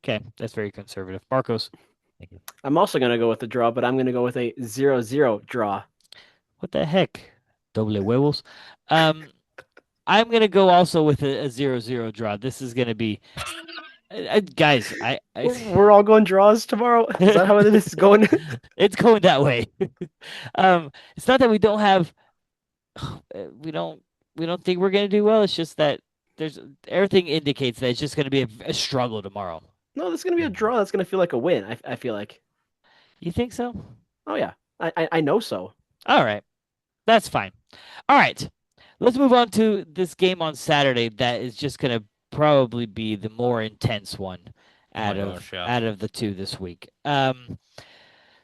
Okay, that's very conservative. Marcos, Thank you. I'm also going to go with the draw, but I'm going to go with a 0-0 draw. what the heck? Doble huevos. Um, I'm gonna go also with a 0-0 draw. This is gonna be, guys. We're all going draws tomorrow. Is that how this is going? It's going that way. It's not that we don't have, we don't, we don't think we're gonna do well. It's just that there's everything indicates that it's just gonna be a struggle tomorrow. No, this is going to be a draw. That's going to feel like a win. I feel like. You think so? Oh yeah, I know so. All right, that's fine. All right, let's move on to this game on Saturday. That is just gonna probably be the more intense one Oh my gosh, yeah. out of the two this week.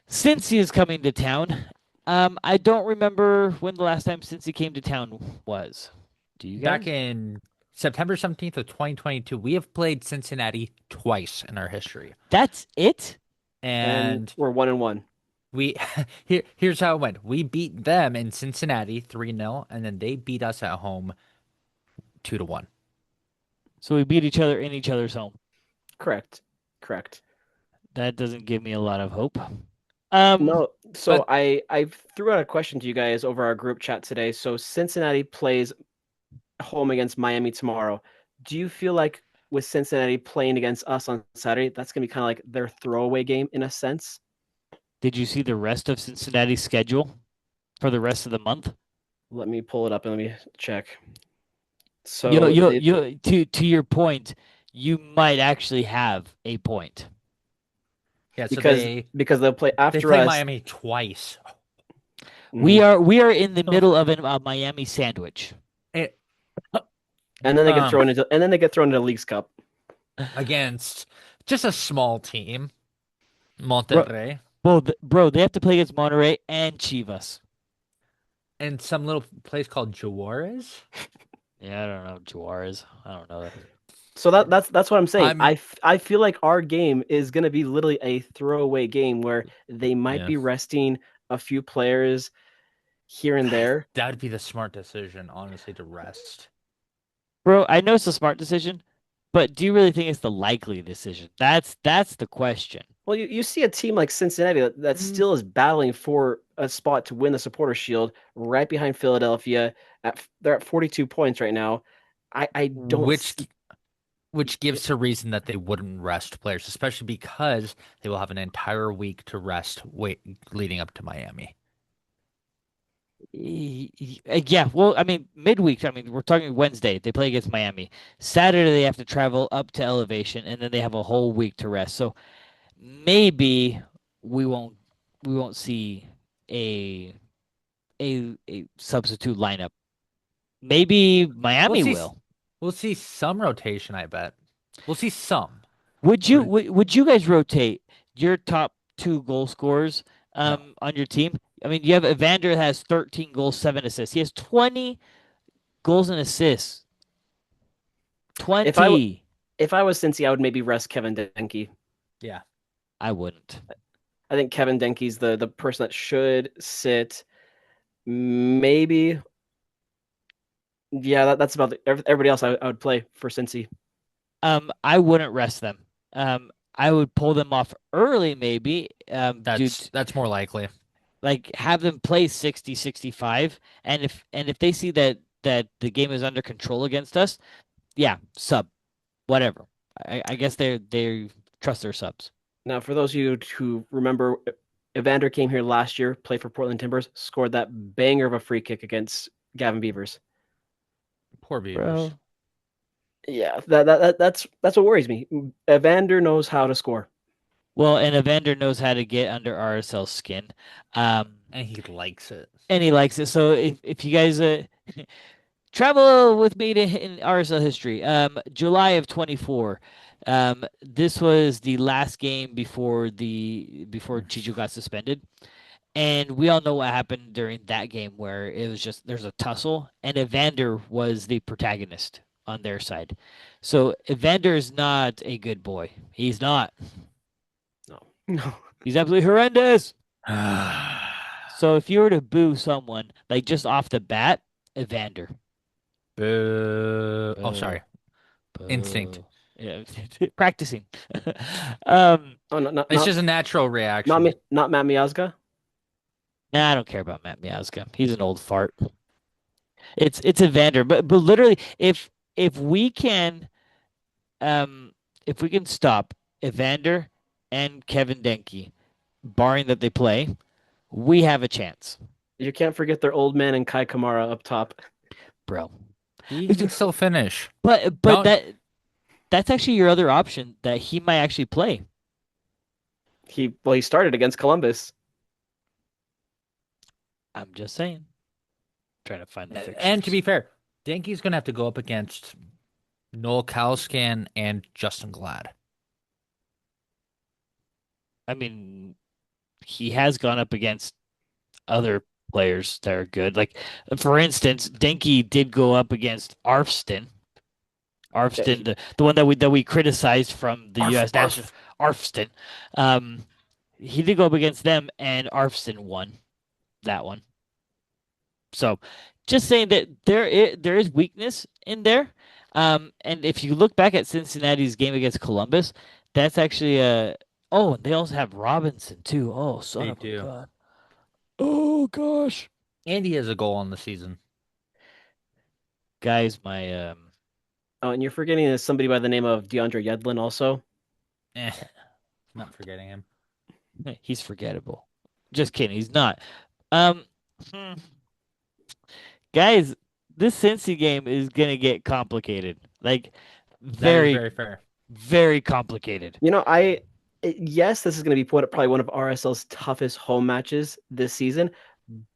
Cincy is coming to town. I don't remember when the last time Cincy came to town was. Do you Back guys? in September 17th of 2022, we have played Cincinnati twice in our history. That's it? And And we're 1-1. we here's how it went. We beat them in Cincinnati 3-0, and then they beat us at home 2-1. So we beat each other in each other's home. Correct. Correct. That doesn't give me a lot of hope. Um, No, so But I threw out a question to you guys over our group chat today. So Cincinnati plays home against Miami tomorrow. Do you feel like with Cincinnati playing against us on Saturday, that's gonna be kind of like their throwaway game in a sense? did you see the rest of Cincinnati's schedule for the rest of the month? Let me pull it up and let me check. You So you they you to your point, you might actually have a point. yeah, so because because they'll play they after play us. Miami twice. Mhm. We are in the middle of a Miami sandwich. It, And then they get um, thrown into League's Cup. against just a small team, Bro, Monterrey, bro, they have to play against Monterrey and Chivas. and some little place called Juarez. Yeah, I don't know Juarez. I don't know that. So that's what I'm saying. I'm I feel like our game is going to be literally a throwaway game where they might yeah. be resting a few players here and there. That would be the smart decision, honestly, to rest. Bro, I know it's a smart decision, but do you really think it's the likely decision? That's the question. Well, you see a team like Cincinnati that Mm. still is battling for a spot to win the Supporter Shield, right behind Philadelphia. They're at 42 points right now. I don't Which which gives to reason that they wouldn't rest players, especially because they will have an entire week to rest wait leading up to Miami. Yeah, well, I mean, midweek, I mean, we're talking Wednesday. They play against Miami. Saturday, they have to travel up to elevation, and then they have a whole week to rest. So maybe we won't we won't see a a substitute lineup. Maybe We'll Miami see will. we'll see some rotation, I bet. We'll see some. Would would you guys rotate your top two goal scorers No. on your team? I mean, you have Evander has 13 goals, 7 assists. He has 20 goals and assists. if I 20. if I was Cincy, I would maybe rest Kevin Denke. Yeah. I wouldn't. I think Kevin Denke's the person that should sit. Maybe, yeah. That's about everybody else. I would play for Cincy. I wouldn't rest them. I would pull them off early, maybe. That's more likely. Like have them play 60, 65, and if they see that the game is under control against us, yeah, sub, whatever. I guess they trust their subs. Now, for those of you who remember, Evander came here last year, played for Portland Timbers, scored that banger of a free kick against Gavin Beavers. Poor Beavers. Bro. Yeah, that's what worries me. Evander knows how to score. Well, and Evander knows how to get under RSL's skin. And he likes it. And he likes it. So if you guys travel with me to in RSL history, July of 24. This was the last game before Chicho got suspended. And we all know what happened during that game where it was just there's a tussle and Evander was the protagonist on their side. So Evander is not a good boy. He's not. No, no. He's absolutely horrendous. So if you were to boo someone like just off the bat, Evander. Boo. Oh, sorry. Instinct. Boo. Yeah, practicing. um, Oh, It's just a natural reaction. not Matt Miazga. nah, I don't care about Matt Miazga. He's an old fart. It's Evander, but literally, if we can if we can stop Evander and Kevin Denke, barring that they play, we have a chance, You can't forget their old man and Kai Kamara up top. bro. He can still finish. But No, that's actually your other option that he might actually play. He started against Columbus. I'm just saying. Trying to find the and to fixtures. be fair, Denke's gonna have to go up against Noel Calscan and Justin Glad. I mean, he has gone up against other players that are good. Like for instance, Denke did go up against Arfston. Yeah, Arfston, the one that we criticized from the Arf, U.S. national arf. Arfston. Um, he did go up against them, and Arfston won that one. So, just saying that there is weakness in there. And if you look back at Cincinnati's game against Columbus, that's actually a. Oh, and they also have Robinson too. Oh, son They of a do. god. Oh gosh, And he has a goal on the season. guys, my Oh, and you're forgetting somebody by the name of DeAndre Yedlin also. Eh, not forgetting him. he's forgettable. Just kidding, he's not. Um, hmm, guys, this Cincy game is gonna get complicated. Like, That is very, very fair. very complicated. You know, yes, this is going to be probably one of RSL's toughest home matches this season.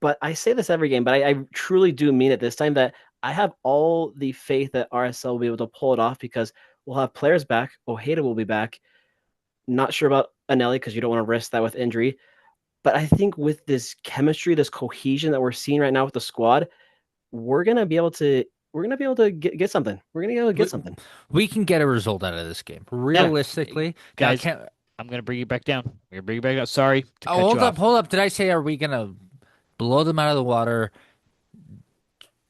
But I say this every game, but I truly do mean it this time that I have all the faith that RSL will be able to pull it off because we'll have players back. Ojeda will be back. Not sure about Anelli because you don't want to risk that with injury. But I think with this chemistry, this cohesion that we're seeing right now with the squad, we're gonna be able to get something. We're gonna be able to get something. We can get a result out of this game. Yeah, Realistically, now guys, I'm gonna bring you back down. I'm gonna bring you back up. Sorry to cut you off. hold up. Did I say are we gonna blow them out of the water,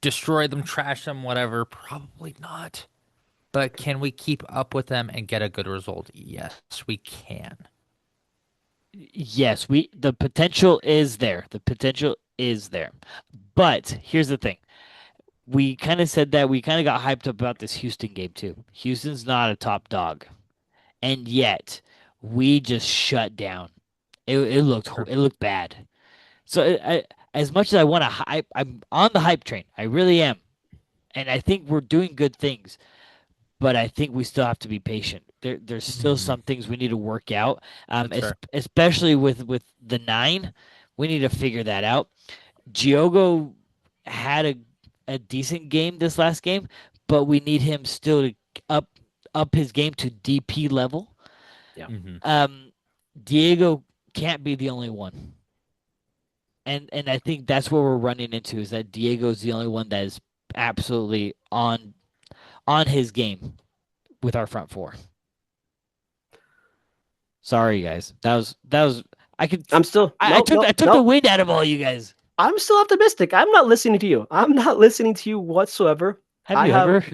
destroy them, trash them, whatever? Probably not. But can we keep up with them and get a good result? Yes, we can. Yes, the potential is there. The potential is there. But here's the thing. We kind of said that we kind of got hyped up about this Houston game too. Houston's not a top dog. And yet we just shut down. Sure. It looked bad. So as much as I want to hype, I'm on the hype train. I really am. And I think we're doing good things, but I think we still have to be patient. There's still Mhm. some things we need to work out. That's fair. Especially with the nine, we need to figure that out. Giogo had a decent game this last game, but we need him still to up up his game to DP level. Yeah. Hmm. Diego can't be the only one. And I think that's what we're running into is that Diego's the only one that is absolutely on his game with our front four. Sorry guys. That was I could I'm still I nope, took nope, I took the nope. wind out of all you guys. I'm still optimistic. I'm not listening to you. I'm not listening to you whatsoever. Have I you have ever?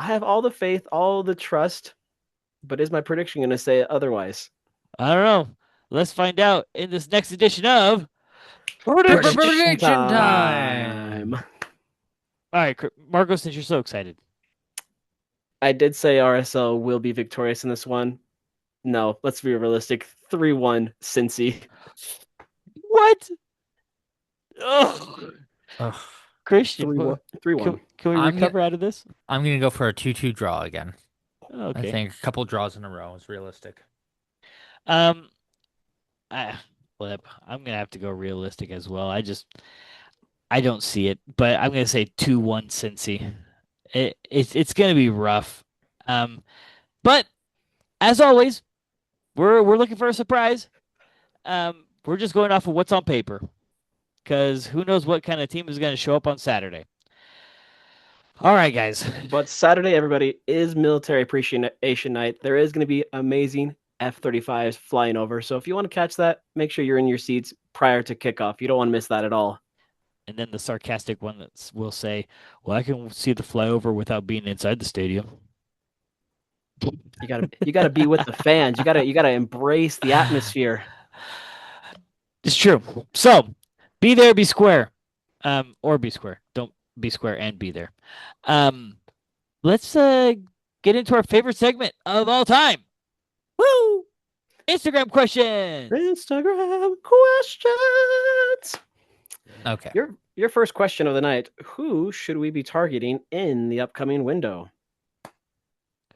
I have all the faith, all the trust, but is my prediction going to say otherwise? I don't know. Let's find out in this next edition of Prediction Prediction time. time. All right, Marco, since you're so excited. I did say RSL will be victorious in this one. No, let's be realistic. 3-1 Cincy. What? Oh, Ugh. Christian, 3-1. can, 3-1. can we I'm gonna recover out of this? I'm gonna go for a 2-2 draw again. I Okay. think a couple draws in a row is realistic. Um, flip. I'm gonna have to go realistic as well. I don't see it, but I'm gonna say 2-1 Cincy. It's gonna be rough. But as always, we're looking for a surprise. We're just going off of what's on paper because who knows what kind of team is gonna show up on Saturday. All right, guys. But Saturday, everybody, is Military Appreciation Night. There is going to be amazing F-35s flying over. So if you want to catch that, make sure you're in your seats prior to kickoff. You don't want to miss that at all. And then the sarcastic one that will say, "Well, I can see the flyover without being inside the stadium." You gotta be with the fans. You gotta embrace the atmosphere. It's true. So be there, be square. Or be square. Don't be square and be there. Let's get into our favorite segment of all time. Woo! Instagram questions. Instagram questions. Okay. Your first question of the night: who should we be targeting in the upcoming window?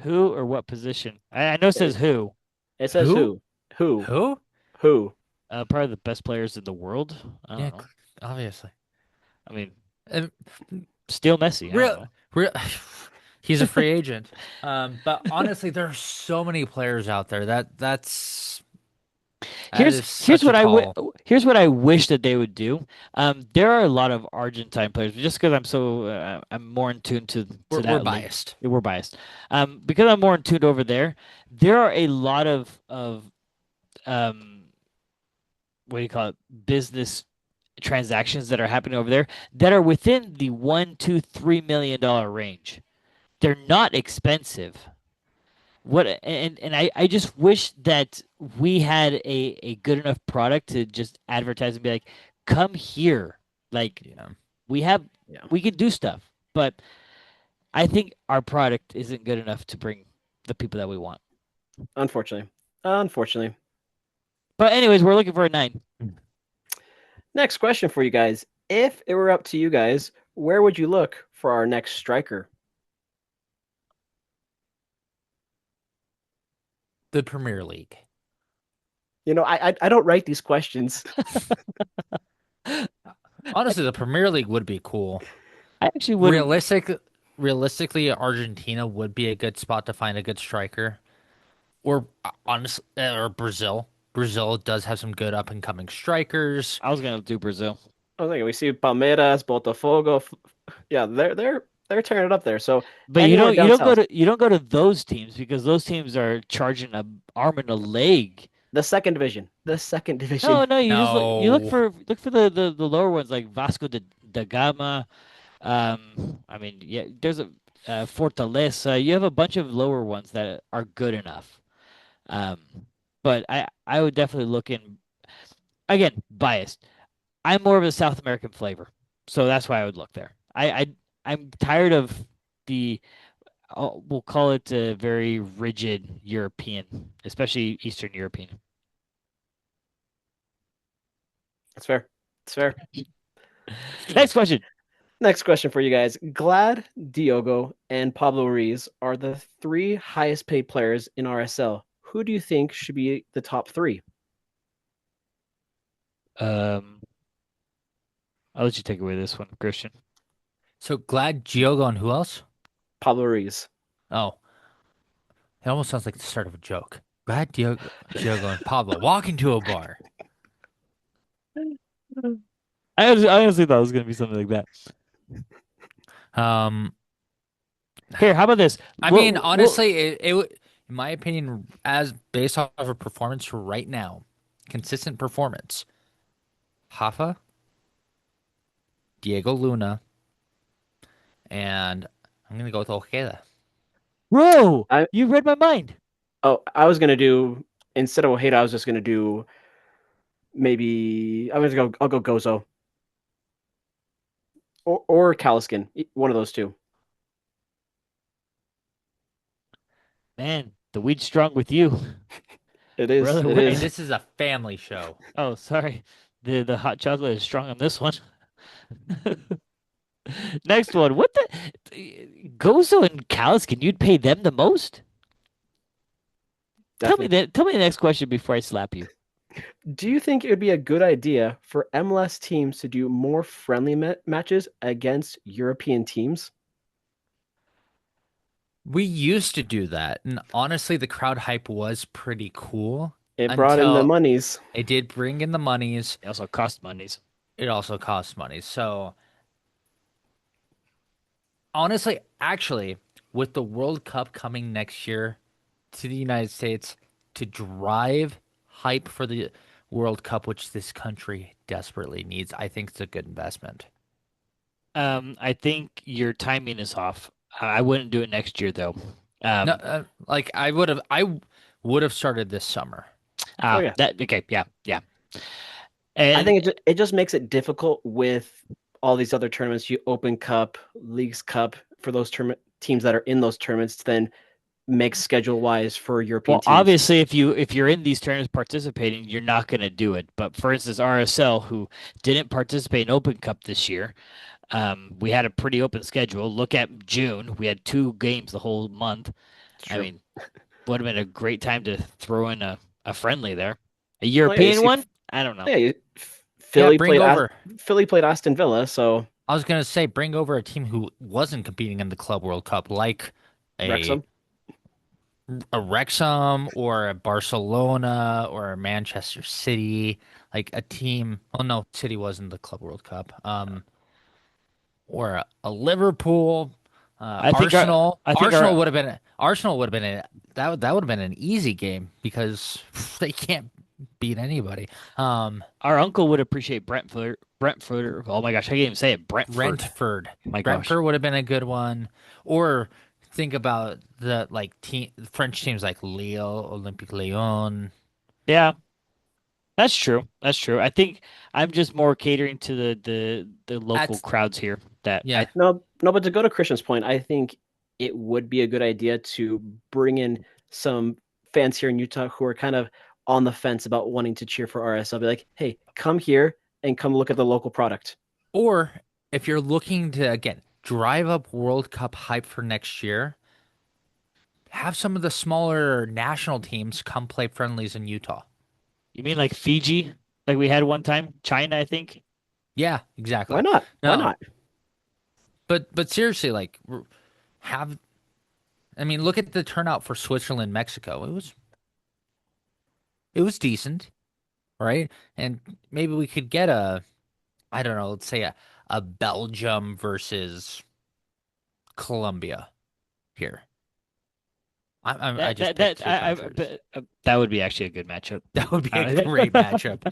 Who or what position? I know it says who. It says Who? who, Who? who. Probably the best players in the world. I Yeah, don't know. obviously. I mean, And still Messi. I don't real, know. real. He's a free agent. But honestly, there are so many players out there that Here's is here's such a what tall. here's what I wish that they would do. There are a lot of Argentine players, just because I'm more in tune to We're that league. biased. We're biased. Because I'm more in tuned over there. There are a lot of um what do you call it, business transactions that are happening over there that are within the $1, 2, $3 million range. They're not expensive. I just wish that we had a good enough product to just advertise and be like, come here. Like Yeah. we have Yeah, we can do stuff. But I think our product isn't good enough to bring the people that we want. unfortunately. But anyways, we're looking for a 9. Next question for you guys: if it were up to you guys, where would you look for our next striker? The Premier League. You know, I don't write these questions. Honestly, the Premier League would be cool. I actually would Realistically, Argentina would be a good spot to find a good striker. Or honestly, or Brazil. Brazil does have some good up and coming strikers. I was gonna do Brazil. I think we see Palmeiras, Botafogo. Yeah, they're tearing it up there. So But anywhere down south, you don't go to those teams because those teams are charging a arm and a leg. the second division, the second division. No, you just you No, look for the lower ones like Vasco da Gama. I mean, yeah, there's a Fortaleza. You have a bunch of lower ones that are good enough. Um, but I would definitely look in again biased. I'm more of a South American flavor, so that's why I would look there. I'm tired of the we'll call it a very rigid European, especially Eastern European. That's fair. It's fair. Next question. Next question for you guys. Glad, Diogo, and Pablo Ruiz are the three highest paid players in RSL. Who do you think should be the top three? Um, I'll let you take away this one, Christian. so glad Giogo and who else? Pablo Ruiz. Oh, it almost sounds like the start of a joke. Glad Diogo and Pablo walk into a bar. I honestly thought it was gonna be something like that. Um, Here, how about this? I mean, honestly, in my opinion, as based off of a performance right now, consistent performance, Hafa, Diego Luna, and I'm gonna go with Ojeda. Bro, I you read my mind. I was gonna do instead of Ojeda, I was just gonna do maybe I'll go Gozo or Kaliskin, one of those two. Man, the weed's strong with you, It is. brother. It Hey, is. this is a family show. Oh, sorry. The hot chocolate is strong on this one. Next one. What the Gozo and Kaliskin, you'd pay them the most? Tell me Definitely. that. Tell me the next question before I slap you. Do you think it would be a good idea for MLS teams to do more friendly matches against European teams? We used to do that, and honestly, the crowd hype was pretty cool It brought in the until monies. it did bring in the monies. They also cost monies. It also costs money. So honestly, actually, with the World Cup coming next year to the United States to drive hype for the World Cup, which this country desperately needs, I think it's a good investment. I think your timing is off. I wouldn't do it next year though. No, Um, like I would have started this summer. Oh yeah. that okay, yeah, yeah. I And think it just makes it difficult with all these other tournaments. You Open Cup, Leagues Cup for those teams that are in those tournaments to then make schedule wise for European well, teams. obviously, if you're in these tournaments participating, you're not going to do it. But for instance, RSL, who didn't participate in Open Cup this year, we had a pretty open schedule. Look at June; we had two games the whole month. It's I true. mean, would have been a great time to throw in a friendly there. A Well, yeah, you European see, one? I don't know. yeah, Yeah, bring over. Philly played Aston Villa, so I was gonna say bring over a team who wasn't competing in the Club World Cup, like a Wrexham. a Wrexham or a Barcelona or a Manchester City, like a team. Oh no, City was in the Club World Cup. Or a Liverpool, I think our Arsenal. I think our Arsenal would have been that would have been an easy game because they can't beat anybody. Um, our uncle would appreciate Brentford. Brentford. Oh my gosh, I can't even say it. Brentford. Brentford, My gosh. Brentford would have been a good one. Or think about the like team French teams like Lille, Olympique Lyon. Yeah, that's true. That's true. I think I'm just more catering to the local That's crowds here. That yeah. I No, but to go to Christian's point, I think it would be a good idea to bring in some fans here in Utah who are kind of on the fence about wanting to cheer for RSL. Be like, hey, come here and come look at the local product. Or if you're looking to again drive up World Cup hype for next year, have some of the smaller national teams come play friendlies in Utah. You mean like Fiji, like we had one time? China, I think. Yeah, Why exactly. not? Why No, not? but seriously, like have I mean, look at the turnout for Switzerland, Mexico. It was decent, right? And maybe we could get a I don't know, let's say a Belgium versus Colombia here. I That just that picked that three I countries. that would be actually a good matchup. That would be a Uh, great matchup.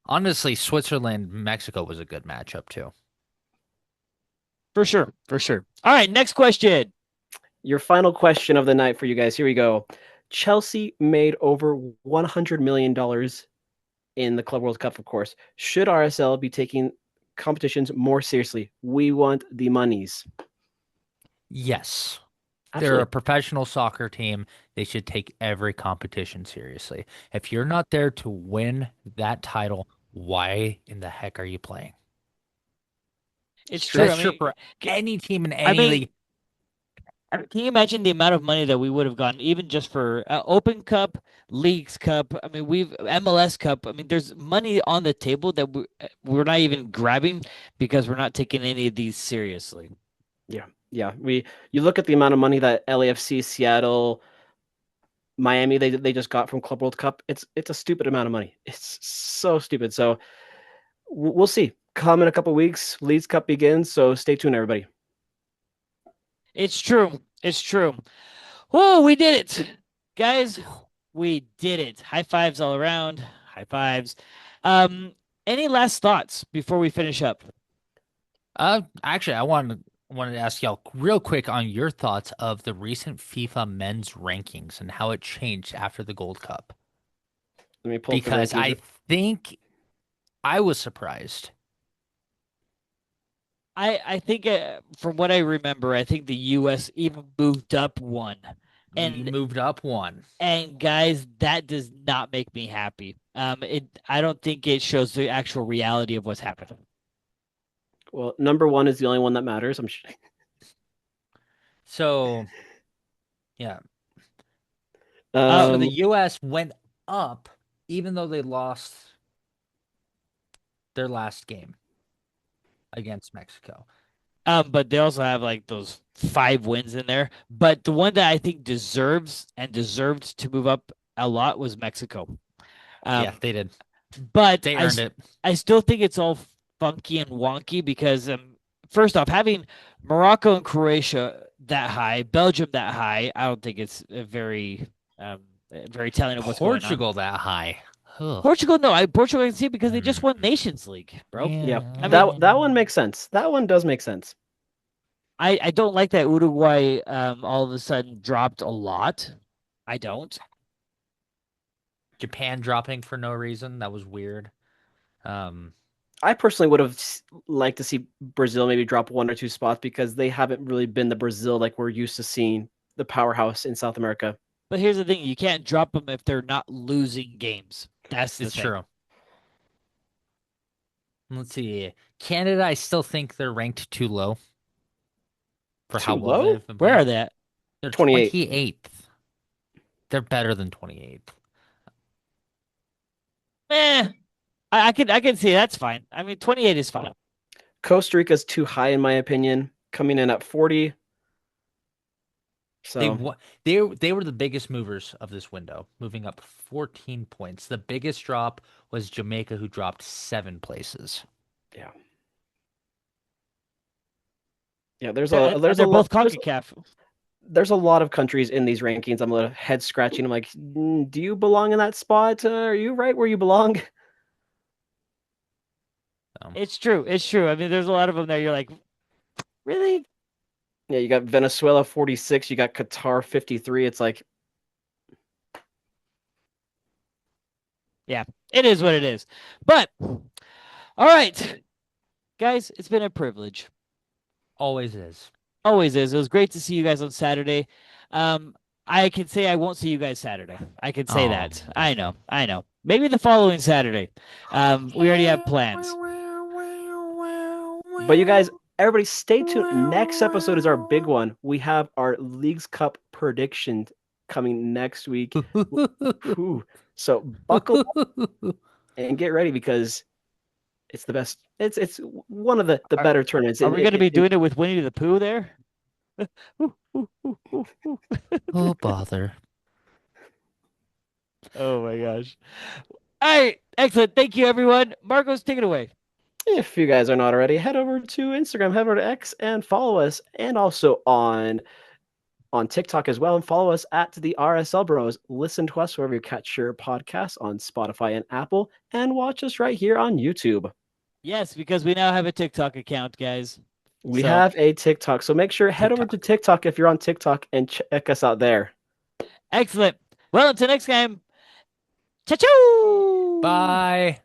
Honestly, Switzerland, Mexico was a good matchup too. For sure, for sure. All right, next question. Your final question of the night for you guys. Here we go. Chelsea made over $100 million in the Club World Cup, of course. Should RSL be taking competitions more seriously? We want the monies. Yes. They're a Absolutely. professional soccer team. They should take every competition seriously. If you're not there to win that title, why in the heck are you playing? It's true. That's true for Ca- any team in I any mean, league. can you imagine the amount of money that we would have gotten even just for Open Cup, Leagues Cup? I mean, we've MLS Cup. I mean, there's money on the table that we're not even grabbing because we're not taking any of these seriously. Yeah. Yeah. You look at the amount of money that LAFC, Seattle, Miami they just got from Club World Cup. It's a stupid amount of money. It's so stupid. So we'll see. Come in a couple weeks. Leeds Cup begins. So stay tuned, everybody. It's true. It's true. Oh, we did it, guys. We did it. High fives all around. High fives. Um, any last thoughts before we finish up? Actually, I want to wanted to ask y'all real quick on your thoughts of the recent FIFA men's rankings and how it changed after the Gold Cup. Let me pull up the Because rankings. I think I was surprised. I think from what I remember, I think the U.S. even moved up one, We and moved up one. guys, that does not make me happy. I don't think it shows the actual reality of what's happening. Well, number one is the only one that matters. So, yeah. So the Um, US went up even though they lost their last game against Mexico. But they also have like those 5 wins in there. But the one that I think deserved to move up a lot was Mexico. Yeah, Um, they did. but They earned it. I still think it's all funky and wonky because first off, having Morocco and Croatia that high, Belgium that high, I don't think it's very telling of what's going on. Portugal that high. Ugh. Portugal, no, Portugal I can see it because they just Mm. won Nations League, bro. yeah, Yeah. I mean, that one makes sense. That one does make sense. I don't like that Uruguay all of a sudden dropped a lot. I don't. Japan dropping for no reason. That was weird. I personally would have liked to see Brazil maybe drop one or two spots because they haven't really been the Brazil like we're used to seeing, the powerhouse in South America. But here's the thing: you can't drop them if they're not losing games. That's the It's thing. true. Let's see. Canada, I still think they're ranked too low for how Too well low? they've been Where playing. are they at? They're 28. 28th. They're better than 28th. Eh, I can see that's fine. I mean, 28 is fine. Costa Rica's too high in my opinion, coming in at 40. They So wa- they were the biggest movers of this window, moving up 14 points. The biggest drop was Jamaica, who dropped 7 places. yeah. Yeah, there's They're, a and there's a they're both lot CONCACAF. there's a lot of countries in these rankings. I'm a little head scratching. I'm like, do you belong in that spot? Are you right where you belong? It's true. It's true. I mean, there's a lot of them there. You're like, really? Yeah, you got Venezuela 46, you got Qatar 53. It's like, Yeah, it is what it is. But all right, guys, it's been a privilege. Always is. Always is. It was great to see you guys on Saturday. Um, I can say I won't see you guys Saturday. I can say Oh. that. I know. I know. Maybe the following Saturday. We already have plans. but you guys, everybody stay tuned. Next episode is our big one. We have our Leagues Cup prediction coming next week. Whew. So buckle up and get ready because it's the best. It's one of the Are, better tournaments. are we going to be doing it with Winnie the Pooh there? Oh, bother. Oh my gosh. All right. Excellent. Thank you, everyone. Marcos, take it away. If you guys are not already, head over to Instagram, head over to X, and follow us, and also on TikTok as well, and follow us at the RSL Bros. Listen to us wherever you catch your podcasts on Spotify and Apple, and watch us right here on YouTube. Yes, because we now have a TikTok account, guys. We So, have a TikTok, so make sure head over to TikTok. TikTok if you're on TikTok and check us out there. excellent. Well, until next time. Ciao, ciao. Bye.